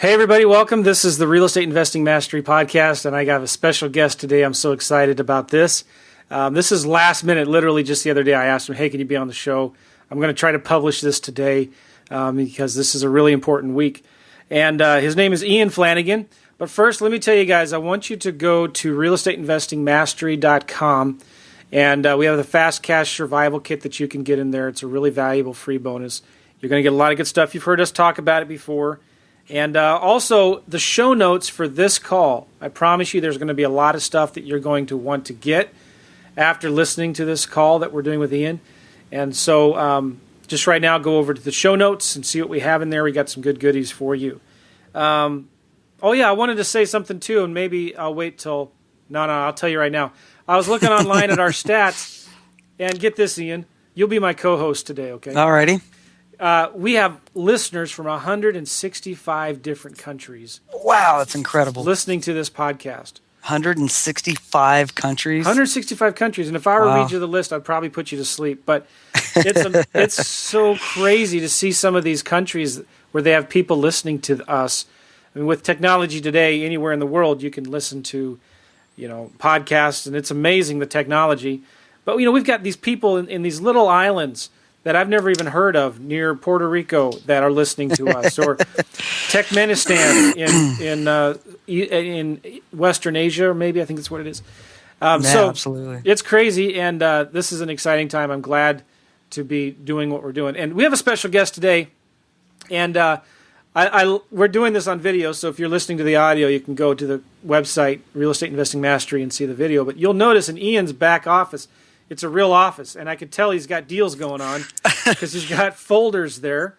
Hey, everybody, welcome. This is the Real Estate Investing Mastery Podcast, and I got a special guest today. I'm so excited about this. This is last minute. Literally just the other day, I asked him, hey, can you be on the show? I'm going to try to publish this today because this is a really important week. And his name is Ian Flannigan. But first, let me tell you guys, I want you to go to realestateinvestingmastery.com, and we have the Fast Cash Survival Kit that you can get in there. It's a really valuable free bonus. You're going to get a lot of good stuff. You've heard us talk about it before. And also, the show notes for this call. I promise you there's going to be a lot of stuff that you're going to want to get after listening to this call that we're doing with Ian. And so just right now, go over to the show notes and see what we have in there. We got some good goodies for you. Oh, yeah, I wanted to say something, too, and maybe I'll wait till... No, I'll tell you right now. I was looking online at our stats, and get this, Ian. You'll be my co-host today, okay? All righty. We have listeners from 165 different countries. Wow, that's incredible. Listening to this podcast. 165 countries? 165 countries. And if I were to read you the list, I'd probably put you to sleep. But it's so crazy to see some of these countries where they have people listening to us. I mean, with technology today, anywhere in the world, you can listen to, podcasts, and it's amazing, the technology. But, we've got these people in these little islands that I've never even heard of near Puerto Rico that are listening to us, or Turkmenistan in Western Asia, or maybe I think that's what it is. So absolutely. It's crazy, and this is an exciting time. I'm glad to be doing what we're doing. And we have a special guest today, and we're doing this on video, so if you're listening to the audio, you can go to the website, Real Estate Investing Mastery, and see the video. But you'll notice in Ian's back office, it's a real office, and I could tell he's got deals going on because he's got folders there,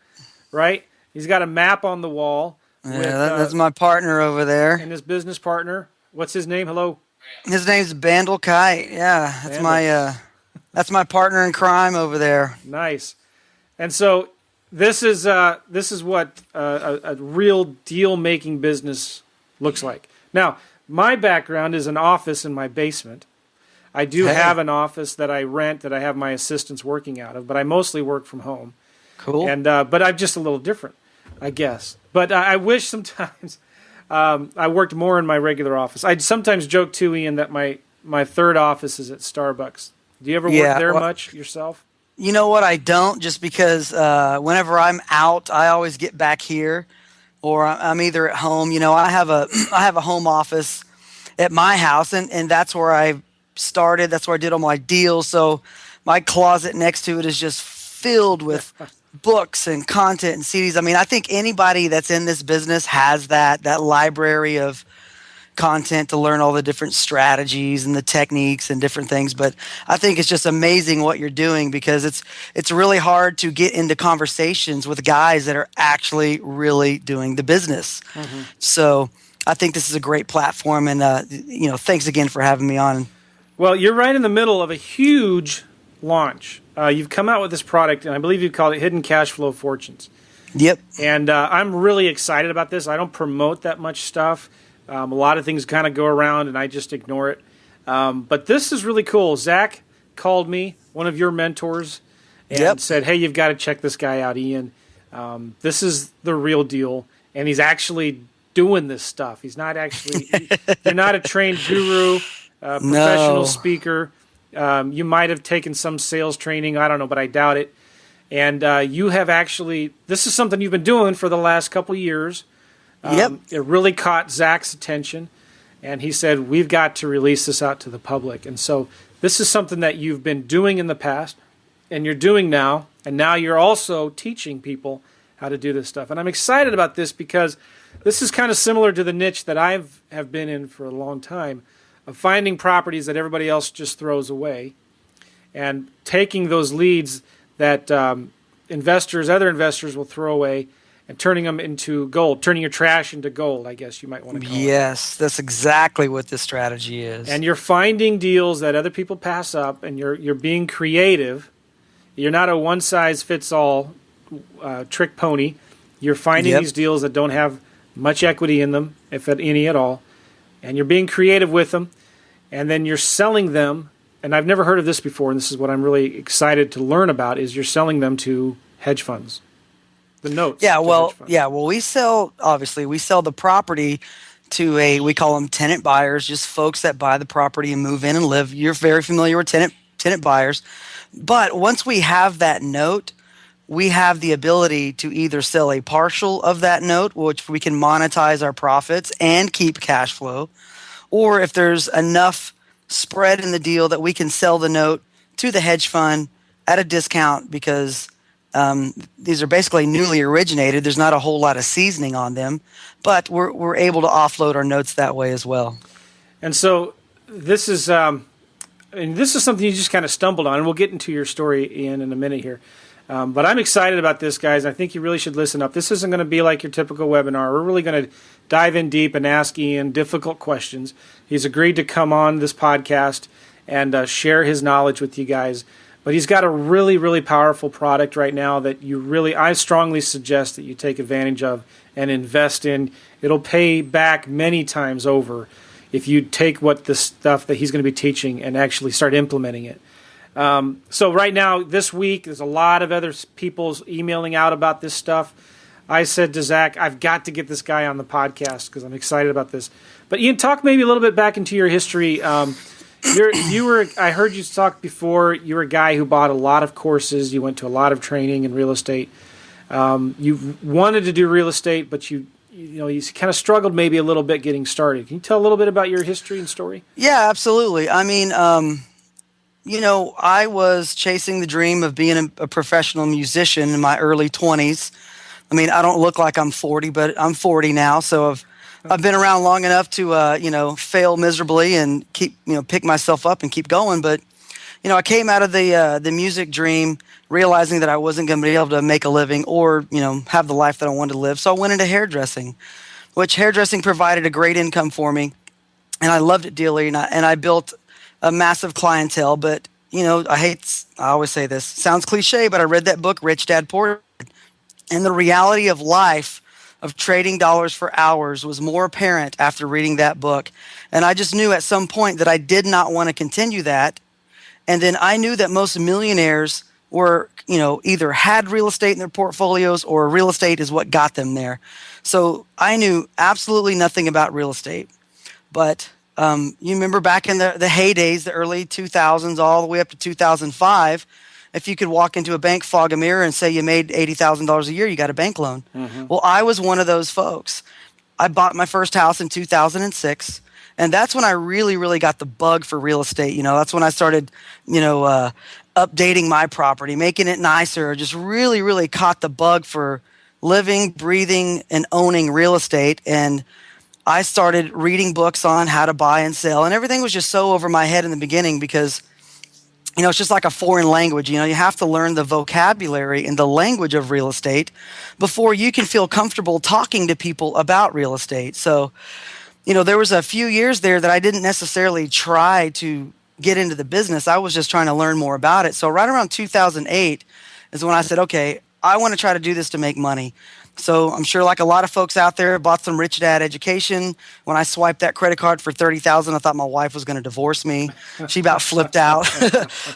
right? He's got a map on the wall. That's my partner over there. And his business partner. What's his name? Hello? His name's Bandel Kite. Yeah, that's my partner in crime over there. Nice. And so this is what a real deal-making business looks like. Now, my background is an office in my basement. I do have an office that I rent that I have my assistants working out of, but I mostly work from home. Cool. And but I'm just a little different, I guess. But I wish sometimes I worked more in my regular office. I sometimes joke too, Ian, that my third office is at Starbucks. Do you ever work there much yourself? You know what? I don't, just because whenever I'm out, I always get back here, or I'm either at home. I have a home office at my house, and that's where I started. That's where I did all my deals. So my closet next to it is just filled with books and content and CDs. I mean, I think anybody that's in this business has that library of content to learn all the different strategies and the techniques and different things. But I think it's just amazing what you're doing, because it's really hard to get into conversations with guys that are actually really doing the business. Mm-hmm. So I think this is a great platform, and thanks again for having me on. Well, you're right in the middle of a huge launch. You've come out with this product, and I believe you called it Hidden Cash Flow Fortunes. Yep. And I'm really excited about this. I don't promote that much stuff. A lot of things kind of go around, and I just ignore it. But this is really cool. Zach called me, one of your mentors, and said, hey, you've got to check this guy out, Ian. This is the real deal, and he's actually doing this stuff. He's not actually – you're not a trained guru. Professional speaker. You might have taken some sales training. I don't know, but I doubt it. And you have actually, this is something you've been doing for the last couple of years. It really caught Zach's attention, and he said, we've got to release this out to the public. And so this is something that you've been doing in the past, and you're doing now, and now you're also teaching people how to do this stuff. And I'm excited about this because this is kind of similar to the niche that I have been in for a long time, of finding properties that everybody else just throws away, and taking those leads that other investors will throw away, and turning them into gold, turning your trash into gold, I guess you might want to call it. Yes, that's exactly what this strategy is. And you're finding deals that other people pass up, and you're being creative. You're not a one-size-fits-all trick pony. You're finding these deals that don't have much equity in them, if any at all, and you're being creative with them, and then you're selling them. And I've never heard of this before, and this is what I'm really excited to learn about, is you're selling them to hedge funds. the notes. Yeah, to well, hedge funds. yeah, well, we sell the property to we call them tenant buyers, just folks that buy the property and move in and live. You're very familiar with tenant buyers. But once we have that note, we have the ability to either sell a partial of that note, which we can monetize our profits and keep cash flow, or if there's enough spread in the deal that we can sell the note to the hedge fund at a discount because these are basically newly originated. There's not a whole lot of seasoning on them, but we're able to offload our notes that way as well. And so this is this is something you just kind of stumbled on, and we'll get into your story, Ian, in a minute here. But I'm excited about this, guys. I think you really should listen up. This isn't going to be like your typical webinar. We're really going to dive in deep and ask Ian difficult questions. He's agreed to come on this podcast and share his knowledge with you guys. But he's got a really, really powerful product right now that I strongly suggest that you take advantage of and invest in. It'll pay back many times over if you take the stuff that he's going to be teaching and actually start implementing it. So right now, this week, there's a lot of other people emailing out about this stuff. I said to Zach, I've got to get this guy on the podcast because I'm excited about this. But Ian, talk maybe a little bit back into your history. I heard you talk before. You were a guy who bought a lot of courses. You went to a lot of training in real estate. You wanted to do real estate, but you kind of struggled maybe a little bit getting started. Can you tell a little bit about your history and story? Yeah, absolutely. I mean, I was chasing the dream of being a professional musician in my early 20s. I mean, I don't look like I'm 40, but I'm 40 now, so I've been around long enough to fail miserably and keep pick myself up and keep going. But I came out of the music dream realizing that I wasn't going to be able to make a living or have the life that I wanted to live. So I went into hairdressing, which hairdressing provided a great income for me, and I loved it dearly. And I built a massive clientele. But I always say this, sounds cliche, but I read that book, Rich Dad Poor Dad, and the reality of life of trading dollars for hours was more apparent after reading that book. And I just knew at some point that I did not want to continue that. And then I knew that most millionaires were, either had real estate in their portfolios or real estate is what got them there. So I knew absolutely nothing about real estate. But you remember back in the heydays, the early 2000s, all the way up to 2005, if you could walk into a bank, fog a mirror, and say you made $80,000 a year, you got a bank loan. Mm-hmm. Well, I was one of those folks. I bought my first house in 2006, and that's when I really, really got the bug for real estate. That's when I started, updating my property, making it nicer, just really, really caught the bug for living, breathing, and owning real estate. And I started reading books on how to buy and sell, and everything was just so over my head in the beginning because it's just like a foreign language. You have to learn the vocabulary and the language of real estate before you can feel comfortable talking to people about real estate. So, there was a few years there that I didn't necessarily try to get into the business. I was just trying to learn more about it. So right around 2008 is when I said, okay, I want to try to do this to make money. So I'm sure like a lot of folks out there, bought some Rich Dad education. When I swiped that credit card for $30,000, I thought my wife was going to divorce me. She about flipped out.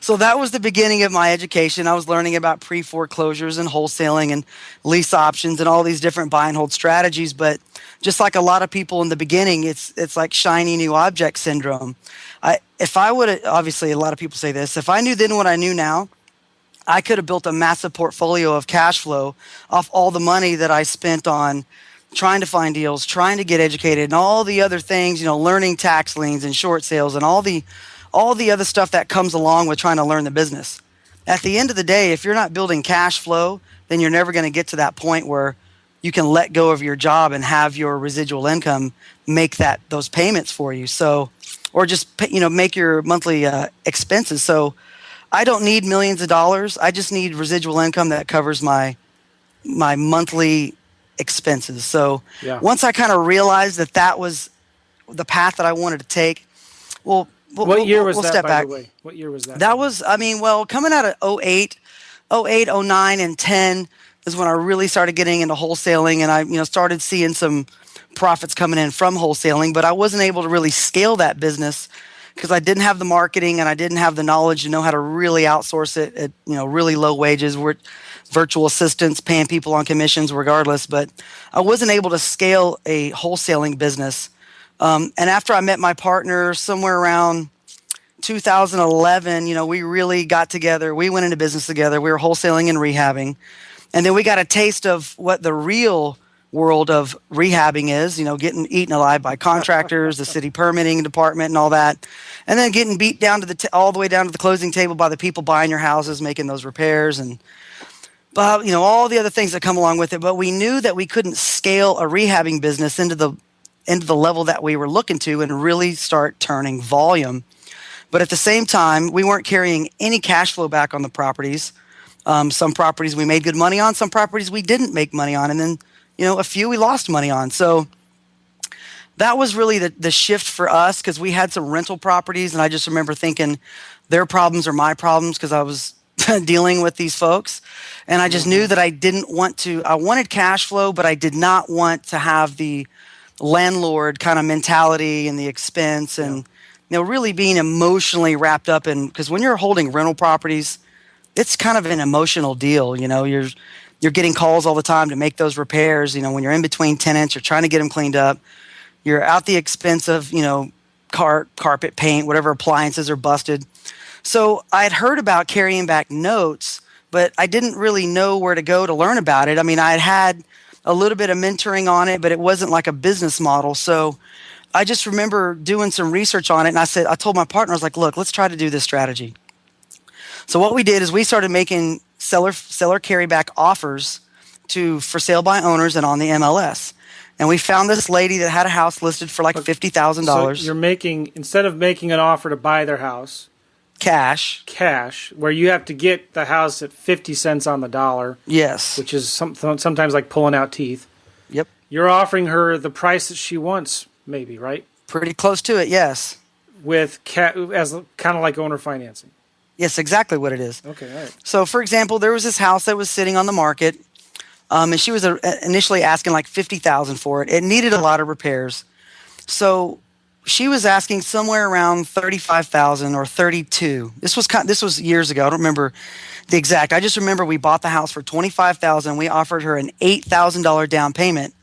So that was the beginning of my education. I was learning about pre-foreclosures and wholesaling and lease options and all these different buy and hold strategies. But just like a lot of people in the beginning, it's like shiny new object syndrome. Obviously a lot of people say this, if I knew then what I knew now, I could have built a massive portfolio of cash flow off all the money that I spent on trying to find deals, trying to get educated, and all the other things, learning tax liens and short sales and all the other stuff that comes along with trying to learn the business. At the end of the day, if you're not building cash flow, then you're never going to get to that point where you can let go of your job and have your residual income make those payments for you. So, or just make your monthly expenses. So I don't need millions of dollars. I just need residual income that covers my monthly expenses. So once I kind of realized that was the path that I wanted to take, what year was that, by the way? What year was that? That was, coming out of 08, 09, and 10 is when I really started getting into wholesaling, and I started seeing some profits coming in from wholesaling, but I wasn't able to really scale that business because I didn't have the marketing and I didn't have the knowledge to know how to really outsource it at really low wages. virtual assistants, paying people on commissions regardless. But I wasn't able to scale a wholesaling business. And after I met my partner somewhere around 2011, we really got together. We went into business together. We were wholesaling and rehabbing. And then we got a taste of what the real world of rehabbing is, getting eaten alive by contractors, the city permitting department and all that. And then getting beat down to all the way down to the closing table by the people buying your houses, making those repairs and all the other things that come along with it. But we knew that we couldn't scale a rehabbing business into the level that we were looking to and really start turning volume. But at the same time, we weren't carrying any cash flow back on the properties. Some properties we made good money on, some properties we didn't make money on, and then a few we lost money on. So that was really the shift for us, because we had some rental properties, and I just remember thinking their problems are my problems because I was dealing with these folks. And I just knew that I wanted cash flow, but I did not want to have the landlord kind of mentality and the expense and really being emotionally wrapped up in, because when you're holding rental properties, it's kind of an emotional deal. You're getting calls all the time to make those repairs. When you're in between tenants, you're trying to get them cleaned up. You're out the expense of, carpet, paint, whatever appliances are busted. So I had heard about carrying back notes, but I didn't really know where to go to learn about it. I mean, I had a little bit of mentoring on it, but it wasn't like a business model. So I just remember doing some research on it. And I told my partner, I was like, look, let's try to do this strategy. So what we did is we started making seller carryback offers for sale by owners and on the MLS. And we found this lady that had a house listed for like $50,000. So you're instead of making an offer to buy their house, cash, where you have to get the house at 50 cents on the dollar. Yes. Which is sometimes like pulling out teeth. Yep. You're offering her the price that she wants, maybe, right? Pretty close to it, yes. With as kind of like owner financing. Yes, exactly what it is. Okay, all right. So, for example, there was this house that was sitting on the market, and she was initially asking like $50,000 for it. It needed a lot of repairs. So she was asking somewhere around $35,000 or $32,000. This was years ago. I don't remember the exact. I just remember we bought the house for $25,000. We offered her an $8,000 down payment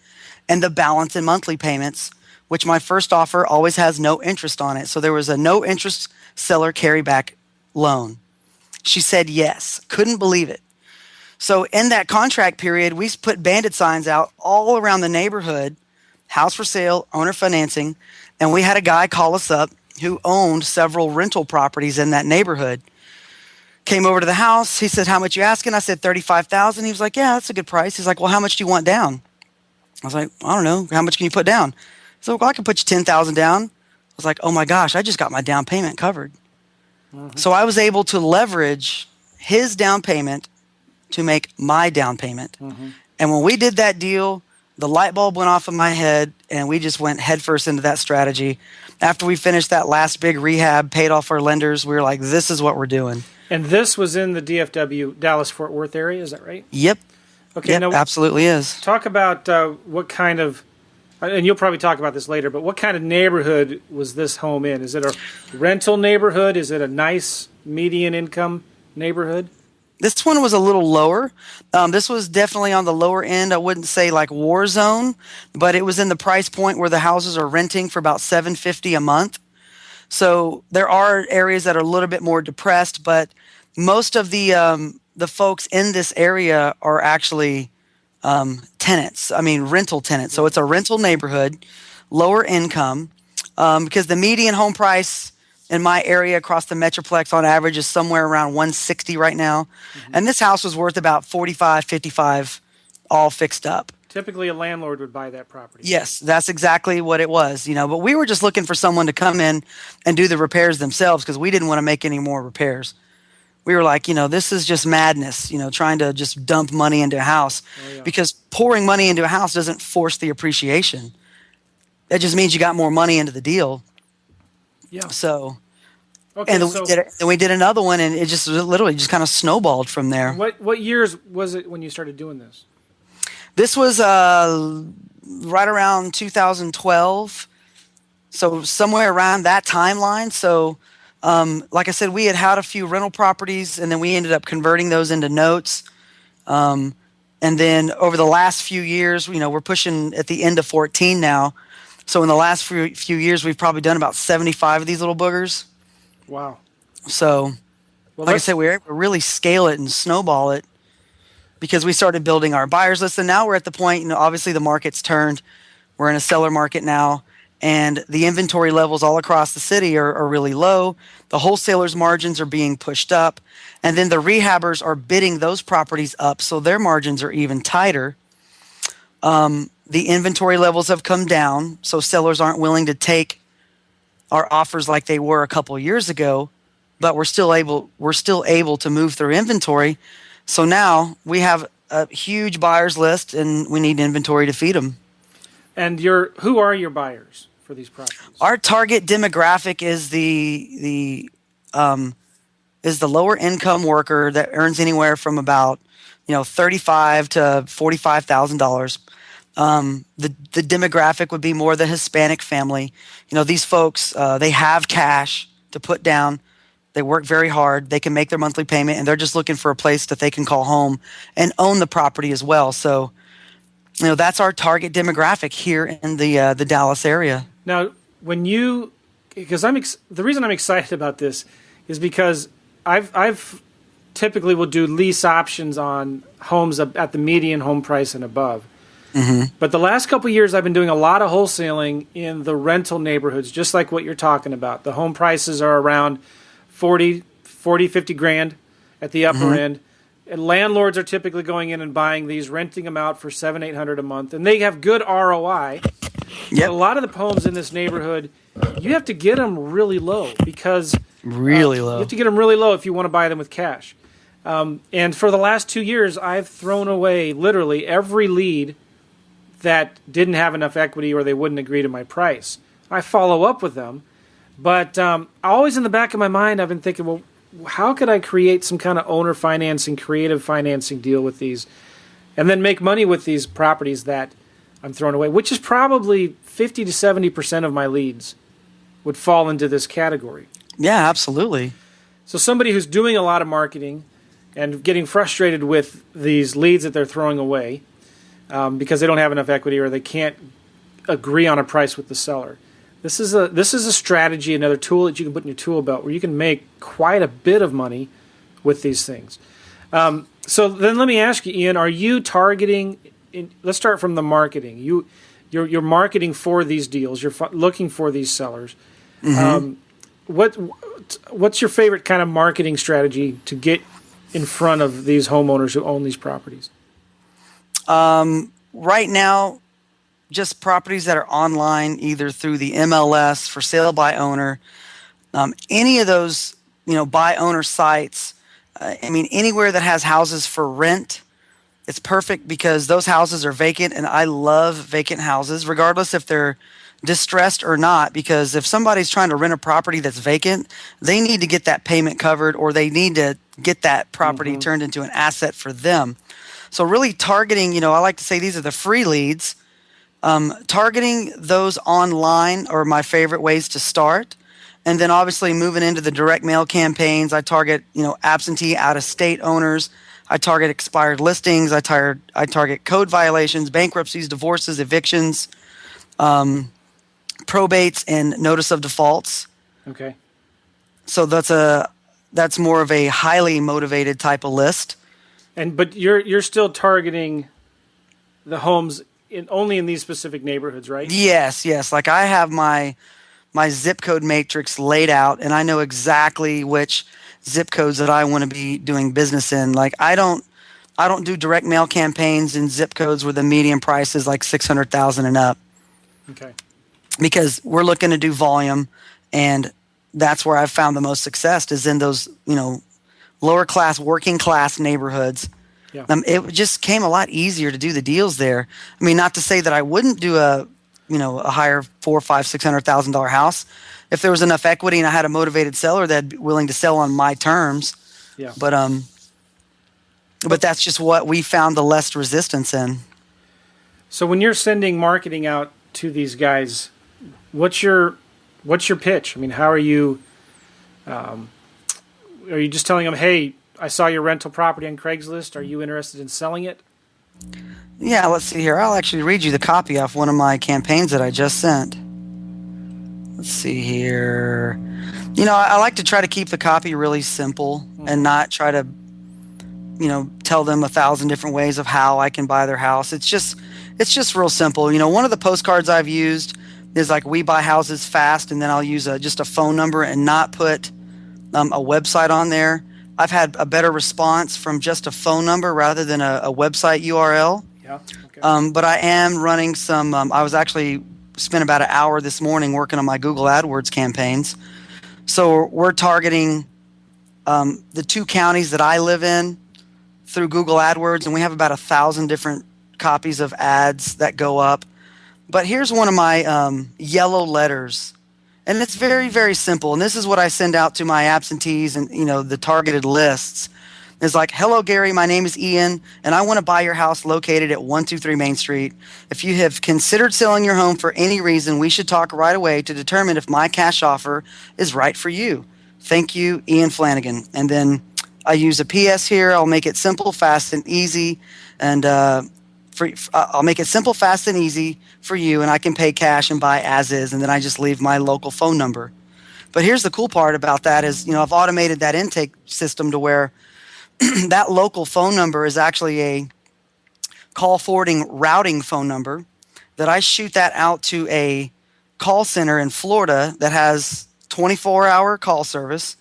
and the balance in monthly payments, which my first offer always has no interest on it. So there was a no interest seller carryback loan. She said yes. Couldn't believe it. So in that contract period, we put bandit signs out all around the neighborhood, house for sale, owner financing, and we had a guy call us up who owned several rental properties in that neighborhood. Came over to the house. He said, how much you asking? I said, $35,000. He was like, yeah, that's a good price. He's like, well, how much do you want down? I was like, I don't know. How much can you put down? So well, I can put you $10,000 down. I was like, oh my gosh, I just got my down payment covered. Mm-hmm. So I was able to leverage his down payment to make my down payment. Mm-hmm. And when we did that deal, the light bulb went off in my head and we just went headfirst into that strategy. After we finished that last big rehab, paid off our lenders, we were like, this is what we're doing. And this was in the DFW, Dallas-Fort Worth area, is that right? Yep. Okay. Yep, now, absolutely is. Talk about what kind of, and you'll probably talk about this later, but what kind of neighborhood was this home in? Is it a rental neighborhood? Is it a nice median income neighborhood? This one was a little lower. This was definitely on the lower end. I wouldn't say like war zone, but it was in the price point where the houses are renting for about $750 a month. So there are areas that are a little bit more depressed, but most of the folks in this area are actually tenants. I mean, rental tenants. So it's a rental neighborhood, lower income, because the median home price in my area across the Metroplex on average is somewhere around $160 right now. Mm-hmm. And this house was worth about $45, $55, all fixed up. Typically a landlord would buy that property. Yes, that's exactly what it was, but we were just looking for someone to come in and do the repairs themselves because we didn't want to make any more repairs. We were like, this is just madness, trying to just dump money into a house because pouring money into a house doesn't force the appreciation. That just means you got more money into the deal. Yeah. So, okay, and then we did another one, and it just literally just kind of snowballed from there. What years was it when you started doing this? This was right around 2012, so somewhere around that timeline. So, like I said, we had a few rental properties, and then we ended up converting those into notes. And then over the last few years, we're pushing at the end of 14 now. So in the last few years, we've probably done about 75 of these little boogers. Wow. So, Well, like I said, we were able to really scale it and snowball it because we started building our buyers list. And now we're at the point, obviously the market's turned. We're in a seller market now. And the inventory levels all across the city are really low. The wholesalers' margins are being pushed up. And then the rehabbers are bidding those properties up, so their margins are even tighter. The inventory levels have come down, so sellers aren't willing to take our offers like they were a couple years ago, but we're still able to move through inventory. So now we have a huge buyers list, and we need inventory to feed them. And who are your buyers for these properties? Our target demographic is the lower income worker that earns anywhere from about $35,000 to $45,000. The demographic would be more the Hispanic family. These folks they have cash to put down. They work very hard. They can make their monthly payment, and they're just looking for a place that they can call home and own the property as well. So, that's our target demographic here in the Dallas area. Now, because the reason I'm excited about this is because I've typically will do lease options on homes at the median home price and above. Mm-hmm. But the last couple of years, I've been doing a lot of wholesaling in the rental neighborhoods, just like what you're talking about. The home prices are around 50 grand at the upper end. And landlords are typically going in and buying these, renting them out for $700-800 a month, and they have good ROI. Yep. A lot of the homes in this neighborhood, you have to get them really low because really low. You have to get them really low if you want to buy them with cash. And for the last 2 years, I've thrown away literally every lead that didn't have enough equity or they wouldn't agree to my price. I follow up with them, but always in the back of my mind, I've been thinking, well, how could I create some kind of owner financing, creative financing deal with these and then make money with these properties that I'm throwing away, which is probably 50 to 70% of my leads would fall into this category. Yeah, absolutely. So somebody who's doing a lot of marketing and getting frustrated with these leads that they're throwing away because they don't have enough equity or they can't agree on a price with the seller. This is a strategy, another tool that you can put in your tool belt where you can make quite a bit of money with these things. So then let me ask you, Ian, are you targeting? Let's start from the marketing. You're marketing for these deals. You're looking for these sellers. Mm-hmm. What's your favorite kind of marketing strategy to get in front of these homeowners who own these properties? Right now, just properties that are online, either through the MLS, for sale by owner, any of those, by owner sites. Anywhere that has houses for rent, it's perfect because those houses are vacant, and I love vacant houses, regardless if they're distressed or not, because if somebody's trying to rent a property that's vacant, they need to get that payment covered or they need to get that property turned into an asset for them. So really targeting, I like to say these are the free leads. Targeting those online are my favorite ways to start. And then obviously moving into the direct mail campaigns, I target, absentee out-of-state owners. I target expired listings. I target code violations, bankruptcies, divorces, evictions, probates, and notice of defaults. Okay. So that's more of a highly motivated type of list. But you're still targeting the homes only in these specific neighborhoods, right? Yes. Like I have my zip code matrix laid out, and I know exactly which zip codes that I want to be doing business in. Like I don't do direct mail campaigns in zip codes where the median price is like $600,000 and up. Okay. Because we're looking to do volume, and that's where I've found the most success is in those, lower class, working class neighborhoods. Yeah. It just came a lot easier to do the deals there. Not to say that I wouldn't do a higher $400,000, $500,000, $600,000 house if there was enough equity and I had a motivated seller that'd be willing to sell on my terms. Yeah. But that's just what we found the less resistance in. So when you're sending marketing out to these guys, what's your pitch? How are you? Are you just telling them, hey, I saw your rental property on Craigslist. Are you interested in selling it? Yeah, let's see here. I'll actually read you the copy off one of my campaigns that I just sent. Let's see here. I like to try to keep the copy really simple and not try to, tell them 1,000 different ways of how I can buy their house. It's just real simple. One of the postcards I've used is like, we buy houses fast, and then I'll use just a phone number and not put a website on there. I've had a better response from just a phone number rather than a website URL. Yeah. Okay. But I am running some. I was actually spent about an hour this morning working on my Google AdWords campaigns. So we're targeting the 2 counties that I live in through Google AdWords, and we have about 1,000 different copies of ads that go up. But here's one of my yellow letters, and it's very, very simple. And this is what I send out to my absentees and the targeted lists. It's like, hello, Gary, my name is Ian, and I want to buy your house located at 123 Main Street. If you have considered selling your home for any reason, we should talk right away to determine if my cash offer is right for you. Thank you, Ian Flannigan. And then I use a PS here. I'll make it simple, fast, and easy. And I'll make it simple, fast, and easy for you, and I can pay cash and buy as is, and then I just leave my local phone number. But here's the cool part about that is, I've automated that intake system to where that local phone number is actually a call forwarding routing phone number that I shoot that out to a call center in Florida that has 24-hour call service.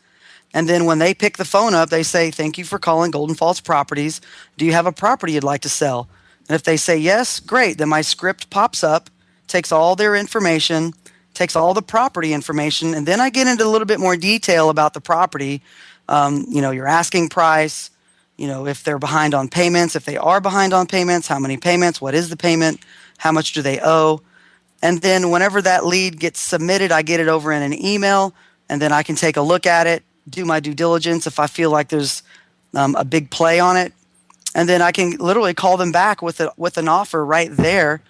And then when they pick the phone up, they say, thank you for calling Golden Falls Properties. Do you have a property you'd like to sell? And if they say yes, great. Then my script pops up, takes all their information, takes all the property information, and then I get into a little bit more detail about the property. Your asking price, if they're behind on payments, if they are behind on payments, how many payments, what is the payment, how much do they owe? And then whenever that lead gets submitted, I get it over in an email, and then I can take a look at it, do my due diligence if I feel like there's a big play on it. And then I can literally call them back with an offer right there.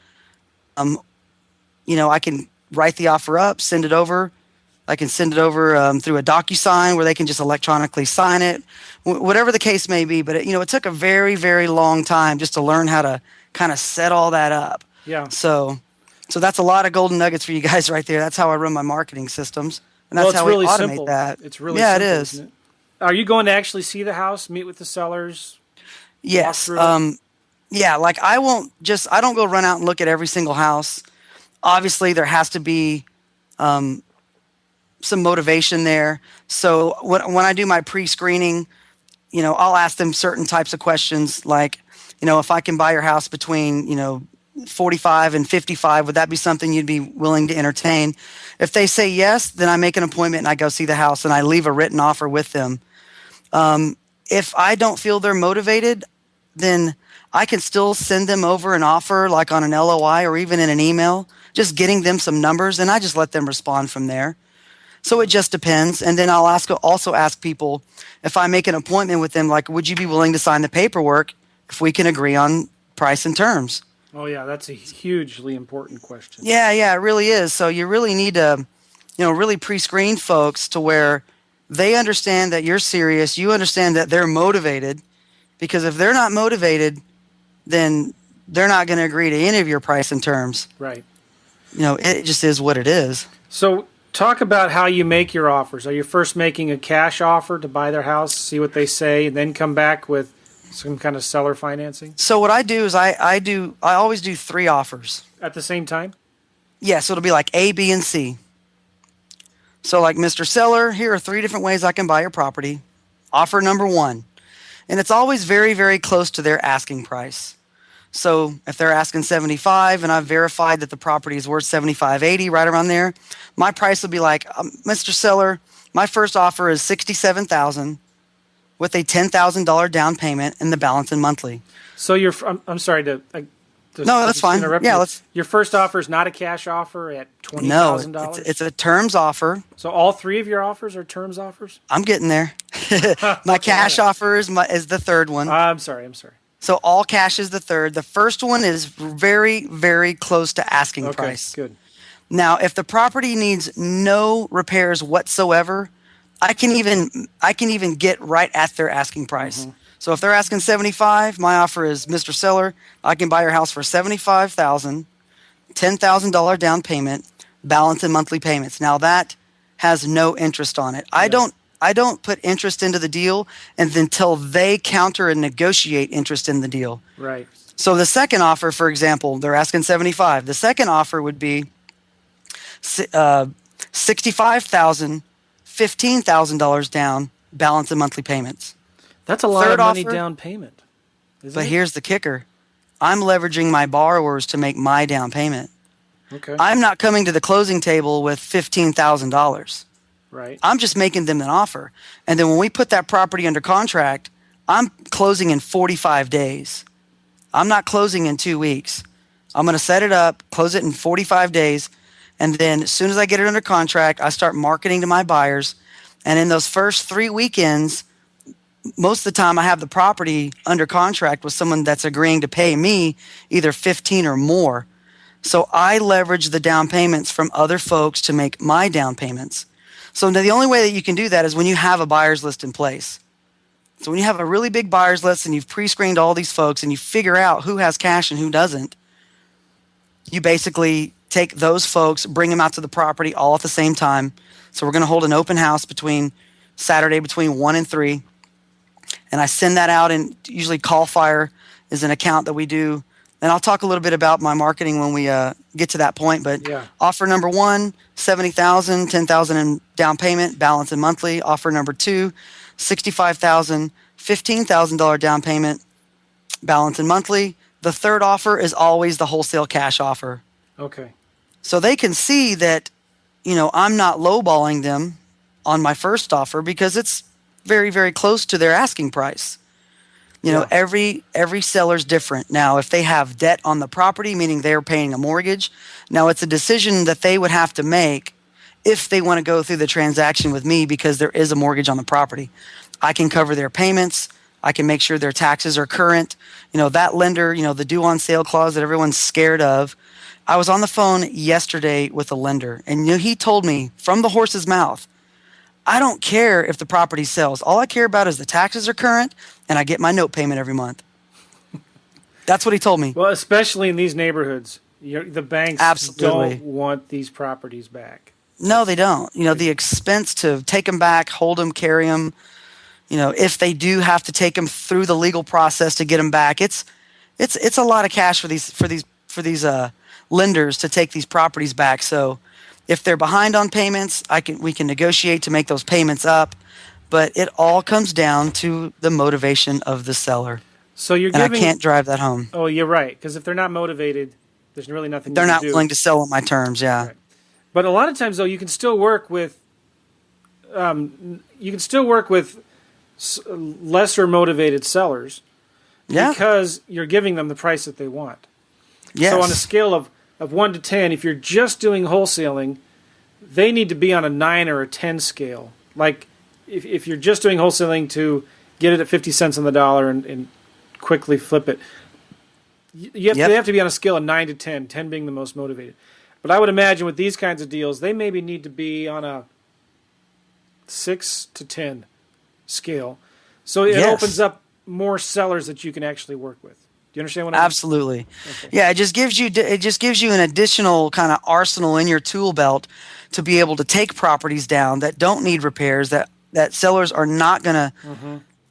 I can write the offer up, send it over. I can send it over through a DocuSign where they can just electronically sign it, whatever the case may be. But it took a very, very long time just to learn how to kind of set all that up. Yeah. So that's a lot of golden nuggets for you guys right there. That's how I run my marketing systems, and that's how really we automate simple. that. It's really simple, it is. isn't it? Are you going to actually see the house, meet with the sellers? Yes. Like I don't go run out and look at every single house. Obviously, there has to be some motivation there. So when I do my pre-screening, I'll ask them certain types of questions like, if I can buy your house between, 45 and 55, would that be something you'd be willing to entertain? If they say yes, then I make an appointment and I go see the house and I leave a written offer with them. If I don't feel they're motivated, then I can still send them over an offer like on an LOI or even in an email, just getting them some numbers, and I just let them respond from there. So it just depends. And then I'll also ask people, if I make an appointment with them, like, would you be willing to sign the paperwork if we can agree on price and terms? Oh, yeah, that's a hugely important question. Yeah, it really is. So you really need to, really pre-screen folks to where they understand that you're serious. You understand that they're motivated, because if they're not motivated, then they're not going to agree to any of your price and terms. Right. It just is what it is. So talk about how you make your offers. Are you first making a cash offer to buy their house, see what they say, and then come back with some kind of seller financing? So what I do is I always do 3 offers. At the same time? Yeah, so it'll be like A, B, and C. So like, Mr. Seller, here are 3 different ways I can buy your property. Offer number 1. And it's always very, very close to their asking price. So if they're asking 75 and I've verified that the property is worth 75.80, right around there, my price will be like, Mr. Seller, my first offer is $67,000 with a $10,000 down payment and the balance in monthly. So I'm sorry to no, that's fine. Yeah, your first offer is not a cash offer at $20,000? No, it's a terms offer. So all 3 of your offers are terms offers? I'm getting there. My cash offer is the third one. I'm sorry. So all cash is the third. The first one is very, very close to asking price. Good. Now, if the property needs no repairs whatsoever, I can even get right at their asking price. So if they're asking 75, my offer is, Mr. Seller, I can buy your house for 75,000, $10,000 down payment, balance in monthly payments. Now that has no interest on it. I Yeah. don't put interest into the deal until they counter and negotiate interest in the deal. Right. So the second offer, for example, they're asking 75. The second offer would be 65,000, $15,000 down, balance in monthly payments. That's a lot Third of money offer, down payment, isn't but it? here's the kicker. I'm leveraging my borrowers to make my down payment. Okay. I'm not coming to the closing table with $15,000. Right. I'm just making them an offer. And then when we put that property under contract, I'm closing in 45 days. I'm not closing in 2 weeks. I'm going to set it up, close it in 45 days. And then as soon as I get it under contract, I start marketing to my buyers. And in those first 3 weekends, most of the time I have the property under contract with someone that's agreeing to pay me either 15 or more. So I leverage the down payments from other folks to make my down payments. So now the only way that you can do that is when you have a buyer's list in place. So when you have a really big buyer's list and you've pre-screened all these folks and you figure out who has cash and who doesn't, you basically take those folks, bring them out to the property all at the same time. So we're going to hold an open house Saturday between 1 and 3. And I send that out, and usually Callfire is an account that we do. And I'll talk a little bit about my marketing when we get to that point. But Yeah. offer number 1, 70,000, 10,000 in down payment, balance in monthly. Offer number 2, 65,000, $15,000 down payment, balance in monthly. The third offer is always the wholesale cash offer. Okay. So they can see that, I'm not lowballing them on my first offer because it's very, very close to their asking price. Yeah. Every seller's different. Now, if they have debt on the property, meaning they're paying a mortgage, now it's a decision that they would have to make if they want to go through the transaction with me because there is a mortgage on the property. I can cover their payments. I can make sure their taxes are current. That lender, the due on sale clause that everyone's scared of. I was on the phone yesterday with a lender, and he told me from the horse's mouth, I don't care if the property sells. All I care about is the taxes are current and I get my note payment every month. That's what he told me. Well, especially in these neighborhoods, the banks Absolutely. don't want these properties back. No, they don't. The expense to take them back, hold them, carry them, if they do have to take them through the legal process to get them back, it's a lot of cash for these lenders to take these properties back. So if they're behind on payments, we can negotiate to make those payments up, but it all comes down to the motivation of the seller. So you're And giving. I can't drive that home. Oh, you're right. Because if they're not motivated, there's really nothing They're you can not do. willing to sell on my terms. Yeah. Right. But a lot of times, though, you can still work with. Lesser motivated sellers. Yeah. Because you're giving them the price that they want. Yes. So on a scale of 1 to 10, if you're just doing wholesaling, they need to be on a 9 or a 10 scale. Like if you're just doing wholesaling to get it at 50 cents on the dollar and quickly flip it, they have to be on a scale of 9 to 10, 10 being the most motivated. But I would imagine with these kinds of deals, they maybe need to be on a 6 to 10 scale. So it opens up more sellers that you can actually work with. Do you understand what I mean? Absolutely. Okay. Yeah, it just gives you an additional kind of arsenal in your tool belt to be able to take properties down that don't need repairs, that sellers are not going to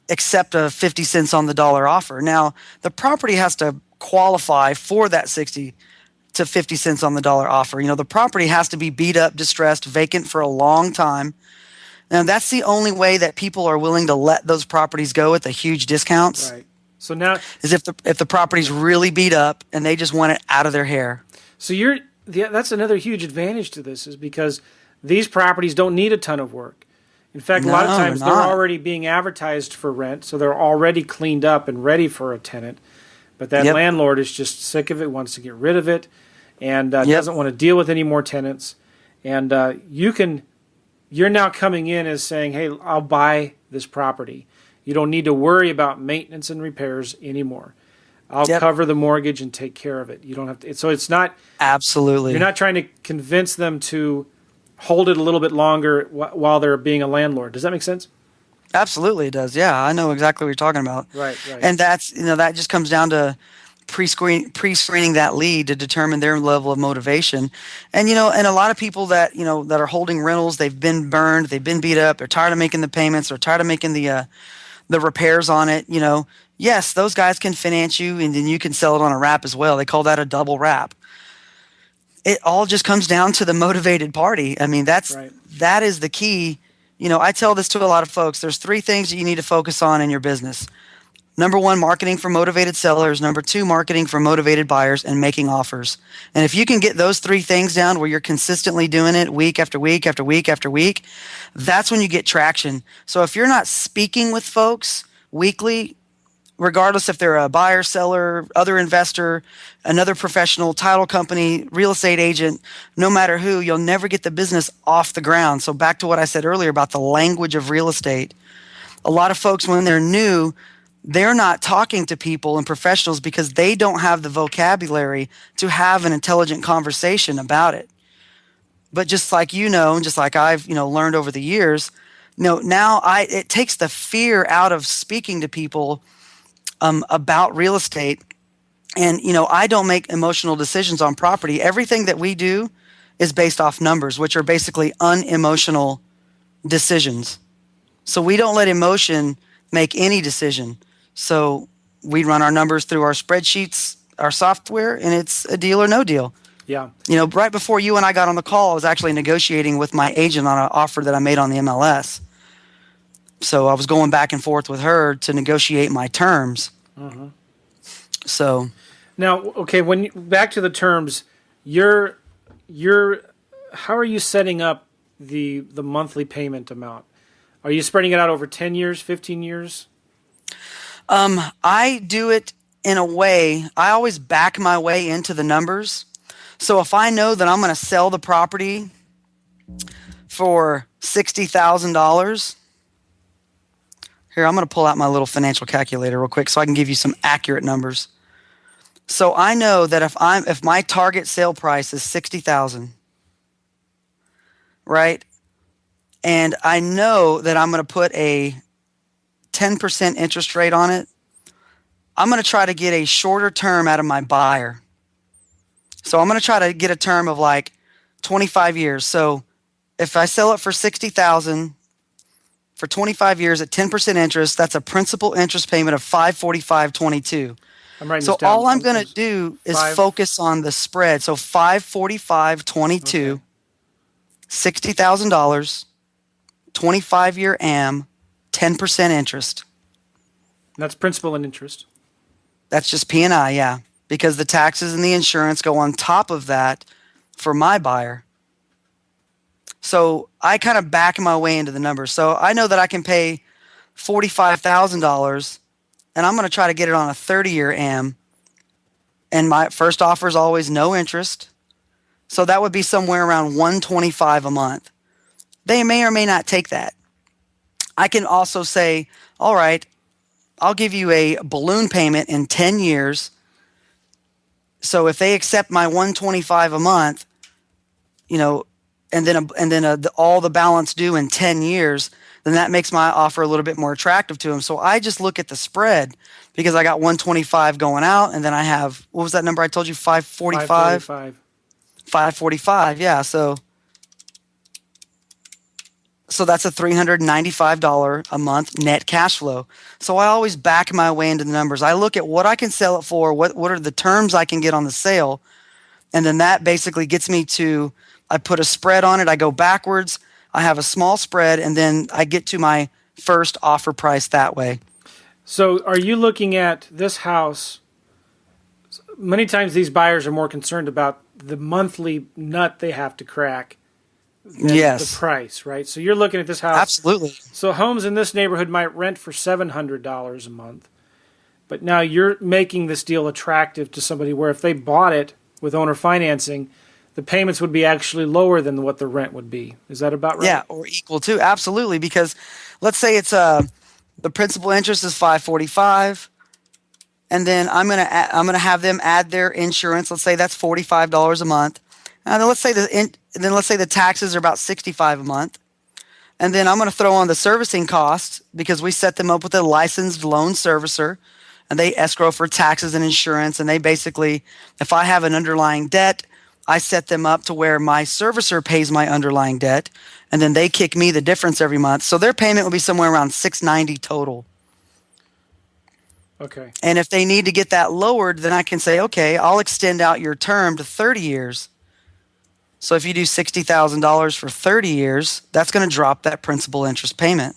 accept a 50 cents on the dollar offer. Now, the property has to qualify for that 60 to 50 cents on the dollar offer. The property has to be beat up, distressed, vacant for a long time. Now, that's the only way that people are willing to let those properties go at the huge discounts. Right. So now Is if the property's really beat up and they just want it out of their hair. So that's another huge advantage to this, is because these properties don't need a ton of work. In fact, a lot of No, times they're they're not. already being advertised for rent, so they're already cleaned up and ready for a tenant. But that Yep. landlord is just sick of it, wants to get rid of it, and doesn't want to deal with any more tenants. And you're now coming in as saying, "Hey, I'll buy this property. You don't need to worry about maintenance and repairs anymore. I'll Yep. cover the mortgage and take care of it. You don't have to." So it's not. Absolutely. You're not trying to convince them to hold it a little bit longer while they're being a landlord. Does that make sense? Absolutely, it does. Yeah, I know exactly what you're talking about. Right. And that's that just comes down to pre-screening that lead to determine their level of motivation. And and a lot of people that that are holding rentals, they've been burned, they've been beat up, they're tired of making the payments, they're tired of making the repairs on it. Yes, those guys can finance you, and then you can sell it on a wrap as well. They call that a double wrap. It all just comes down to the motivated party. I mean, that is the key. I tell this to a lot of folks. There's 3 things that you need to focus on in your business. Number 1, marketing for motivated sellers. Number 2, marketing for motivated buyers and making offers. And if you can get those 3 things down where you're consistently doing it week after week after week after week, that's when you get traction. So if you're not speaking with folks weekly, regardless if they're a buyer, seller, other investor, another professional, title company, real estate agent, no matter who, you'll never get the business off the ground. So back to what I said earlier about the language of real estate. A lot of folks, when they're new, they're not talking to people and professionals because they don't have the vocabulary to have an intelligent conversation about it. But just like and just like I've learned over the years, now it takes the fear out of speaking to people about real estate. And, I don't make emotional decisions on property. Everything that we do is based off numbers, which are basically unemotional decisions. So we don't let emotion make any decision. So we run our numbers through our spreadsheets, our software, and it's a deal or no deal. Yeah. Right before you and I got on the call, I was actually negotiating with my agent on an offer that I made on the MLS. So I was going back and forth with her to negotiate my terms. Uh-huh. So now, okay, back to the terms, how are you setting up the monthly payment amount? Are you spreading it out over 10 years, 15 years? I do it in a way, I always back my way into the numbers. So if I know that I'm going to sell the property for $60,000, here, I'm going to pull out my little financial calculator real quick so I can give you some accurate numbers. So I know that if my target sale price is $60,000, right? And I know that I'm going to put a 10% interest rate on it, I'm going to try to get a shorter term out of my buyer. So I'm going to try to get a term of like 25 years. So if I sell it for $60,000 for 25 years at 10% interest, that's a principal interest payment of $545.22. I'm writing So this down. all I'm going to do is focus on the spread. So $545.22, okay. $60,000, 25-year AM, 10% interest. That's principal and interest. That's just P&I, yeah, because the taxes and the insurance go on top of that for my buyer. So I kind of back my way into the numbers. So I know that I can pay $45,000, and I'm going to try to get it on a 30-year AM. And my first offer is always no interest. So that would be somewhere around $125 a month. They may or may not take that. I can also say, all right, I'll give you a balloon payment in 10 years. So if they accept my $125 a month, and then all the balance due in 10 years, then that makes my offer a little bit more attractive to them. So I just look at the spread because I got 125 going out, and then I have, what was that number I told you? 545? 545, yeah. So that's a $395 a month net cash flow. So I always back my way into the numbers. I look at what I can sell it for, what are the terms I can get on the sale, and then that basically gets me to, I put a spread on it, I go backwards, I have a small spread, and then I get to my first offer price that way. So are you looking at this house? Many times these buyers are more concerned about the monthly nut they have to crack than the price, right? So you're looking at this house. Absolutely. So homes in this neighborhood might rent for $700 a month. But now you're making this deal attractive to somebody where if they bought it with owner financing, the payments would be actually lower than what the rent would be. Is that about right? Yeah, or equal to. Absolutely, because let's say it's the principal interest is $545, and then I'm gonna have them add their insurance. Let's say that's $45 a month. Then let's say then let's say the taxes are about $65 a month. And then I'm going to throw on the servicing costs because we set them up with a licensed loan servicer and they escrow for taxes and insurance. And they basically, if I have an underlying debt, I set them up to where my servicer pays my underlying debt and then they kick me the difference every month. So their payment will be somewhere around $690 total. Okay. And if they need to get that lowered, then I can say, okay, I'll extend out your term to 30 years. So if you do $60,000 for 30 years, that's going to drop that principal interest payment.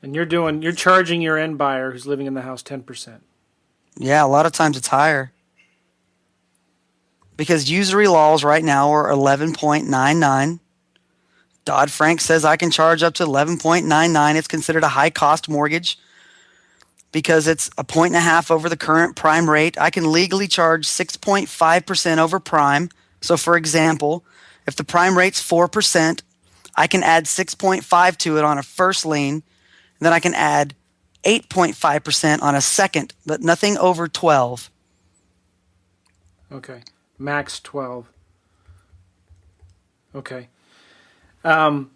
And you're charging your end buyer who's living in the house 10%. Yeah, a lot of times it's higher. Because usury laws right now are 11.99. Dodd-Frank says I can charge up to 11.99. It's considered a high-cost mortgage because it's 1.5 points over the current prime rate. I can legally charge 6.5% over prime. So, for example, if the prime rate's 4%, I can add 6.5 to it on a first lien. And then I can add 8.5% on a second, but nothing over 12. Okay. Max 12. Okay. Now,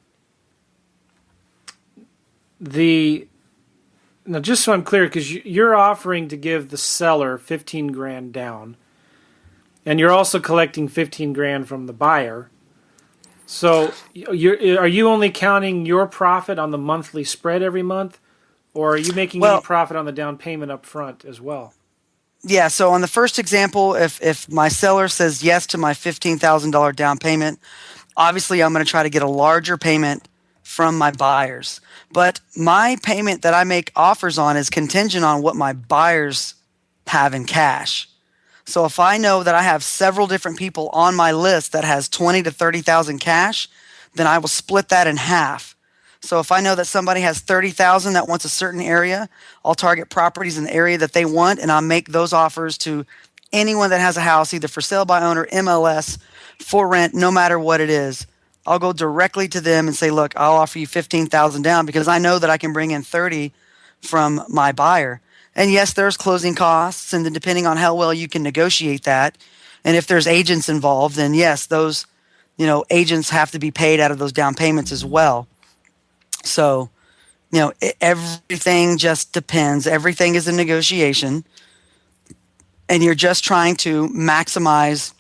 just so I'm clear, because you're offering to give the seller $15,000 down, and you're also collecting $15,000 from the buyer. So, are you only counting your profit on the monthly spread every month, or are you making any profit on the down payment up front as well? Yeah. So on the first example, if my seller says yes to my $15,000 down payment, obviously I'm going to try to get a larger payment from my buyers. But my payment that I make offers on is contingent on what my buyers have in cash. So if I know that I have several different people on my list that has 20 to 30,000 cash, then I will split that in half. So if I know that somebody has 30,000 that wants a certain area, I'll target properties in the area that they want, and I'll make those offers to anyone that has a house, either for sale by owner, MLS, for rent, no matter what it is. I'll go directly to them and say, look, I'll offer you 15,000 down because I know that I can bring in 30 from my buyer. And yes, there's closing costs, and then depending on how well you can negotiate that, and if there's agents involved, then yes, those, agents have to be paid out of those down payments as well. So, everything just depends. Everything is a negotiation, and you're just trying to maximize,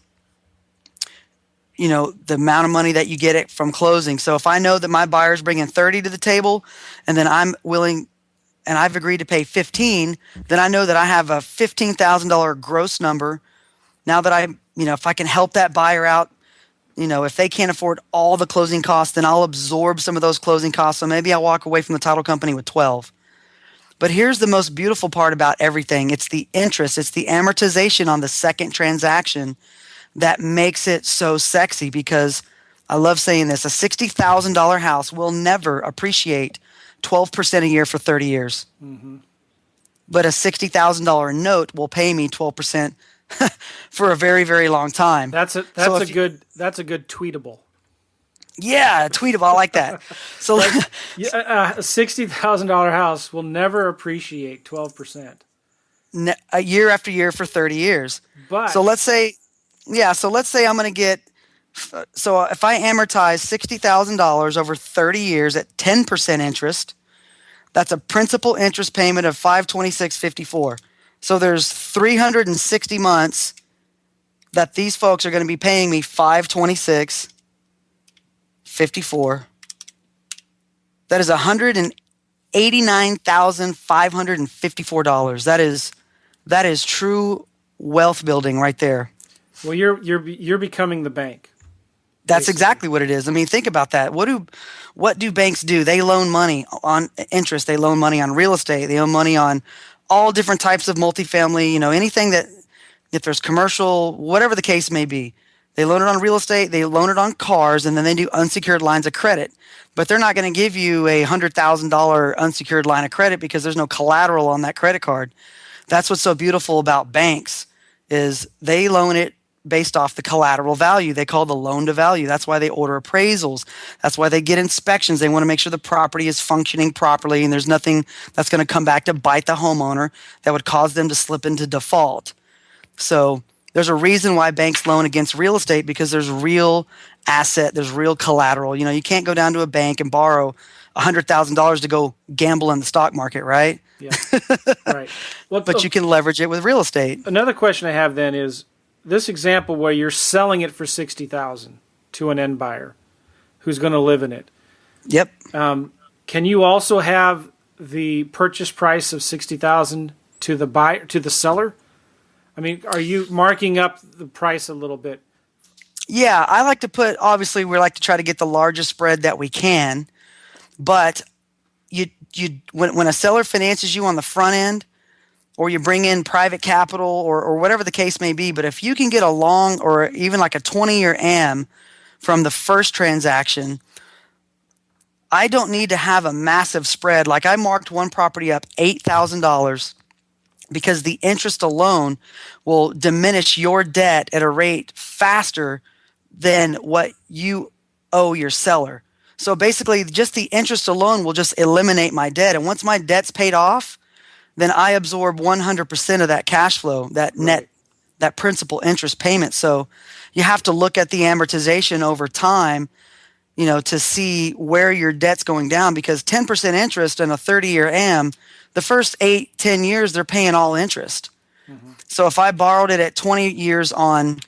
the amount of money that you get it from closing. So if I know that my buyer's bringing 30 to the table, and then I'm willing, and I've agreed to pay 15, then I know that I have a $15,000 gross number. Now that if I can help that buyer out, if they can't afford all the closing costs, then I'll absorb some of those closing costs. So maybe I'll walk away from the title company with 12. But here's the most beautiful part about everything. It's the interest. It's the amortization on the second transaction that makes it so sexy, because I love saying this, a $60,000 house will never appreciate 12% a year for 30 years. Mm-hmm. But a $60,000 note will pay me 12% for a very, very long time. That's a good tweetable. Yeah, tweetable. I like that. So a $60,000 house will never appreciate 12%. A year after year for 30 years. But so let's say I'm going to get. So if I amortize $60,000 over 30 years at 10% interest, that's a principal interest payment of $526.54. So there's 360 months that these folks are going to be paying me $526.54. That is $189,554. That is true wealth building right there. Well, you're becoming the bank. That's exactly what it is. I mean, think about that. What do banks do? They loan money on interest. They loan money on real estate. They loan money on all different types of multifamily, anything that, if there's commercial, whatever the case may be. They loan it on real estate, they loan it on cars, and then they do unsecured lines of credit. But they're not going to give you a $100,000 unsecured line of credit because there's no collateral on that credit card. That's what's so beautiful about banks is they loan it based off the collateral value. They call the loan to value. That's why they order appraisals. That's why they get inspections. They want to make sure the property is functioning properly and there's nothing that's going to come back to bite the homeowner that would cause them to slip into default. So There's a reason why banks loan against real estate, because there's real asset, there's real collateral. You know, you can't go down to a bank and borrow $100,000 to go gamble in the stock market, right? Yeah. Right. Well, But you can leverage it with real estate. another question I have then is this example where you're selling it for 60,000 to an end buyer who's going to live in it. Yep. Can you also have the purchase price of 60,000 to the buyer, to the seller? I mean, are you marking up the price a little bit? Yeah, I like to put, obviously we like to try to get the largest spread that we can, but when a seller finances you on the front end, or you bring in private capital, or whatever the case may be, but if you can get a long or even like a 20-year AM from the first transaction, I don't need to have a massive spread. Like I marked one property up $8,000 because the interest alone will diminish your debt at a rate faster than what you owe your seller. So basically, just the interest alone will just eliminate my debt. And once my debt's paid off, then I absorb 100% of that cash flow, that net, that principal interest payment. So you have to look at the amortization over time, you know, to see where your debt's going down, because 10% interest in a 30-year AM, the first 8-10 years, they're paying all interest. Mm-hmm. So if I borrowed it at 20 years on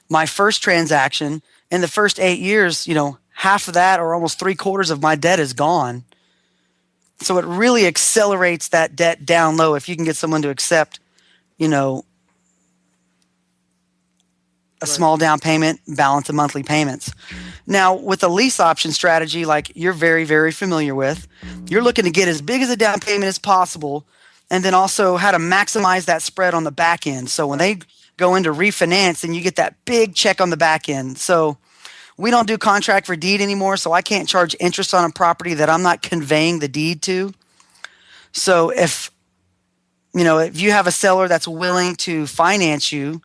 my first transaction, in the first 8 years, you know, half of that or almost 3/4 of my debt is gone. So it really accelerates that debt down low if you can get someone to accept, you know, a small down payment, balance of monthly payments. Now, with a lease option strategy, like you're very, very familiar with, you're looking to get as big as a down payment as possible, and then also how to maximize that spread on the back end. So when they go into refinance, and you get that big check on the back end. So we don't do contract for deed anymore, so I can't charge interest on a property that I'm not conveying the deed to. So if you have a seller that's willing to finance you,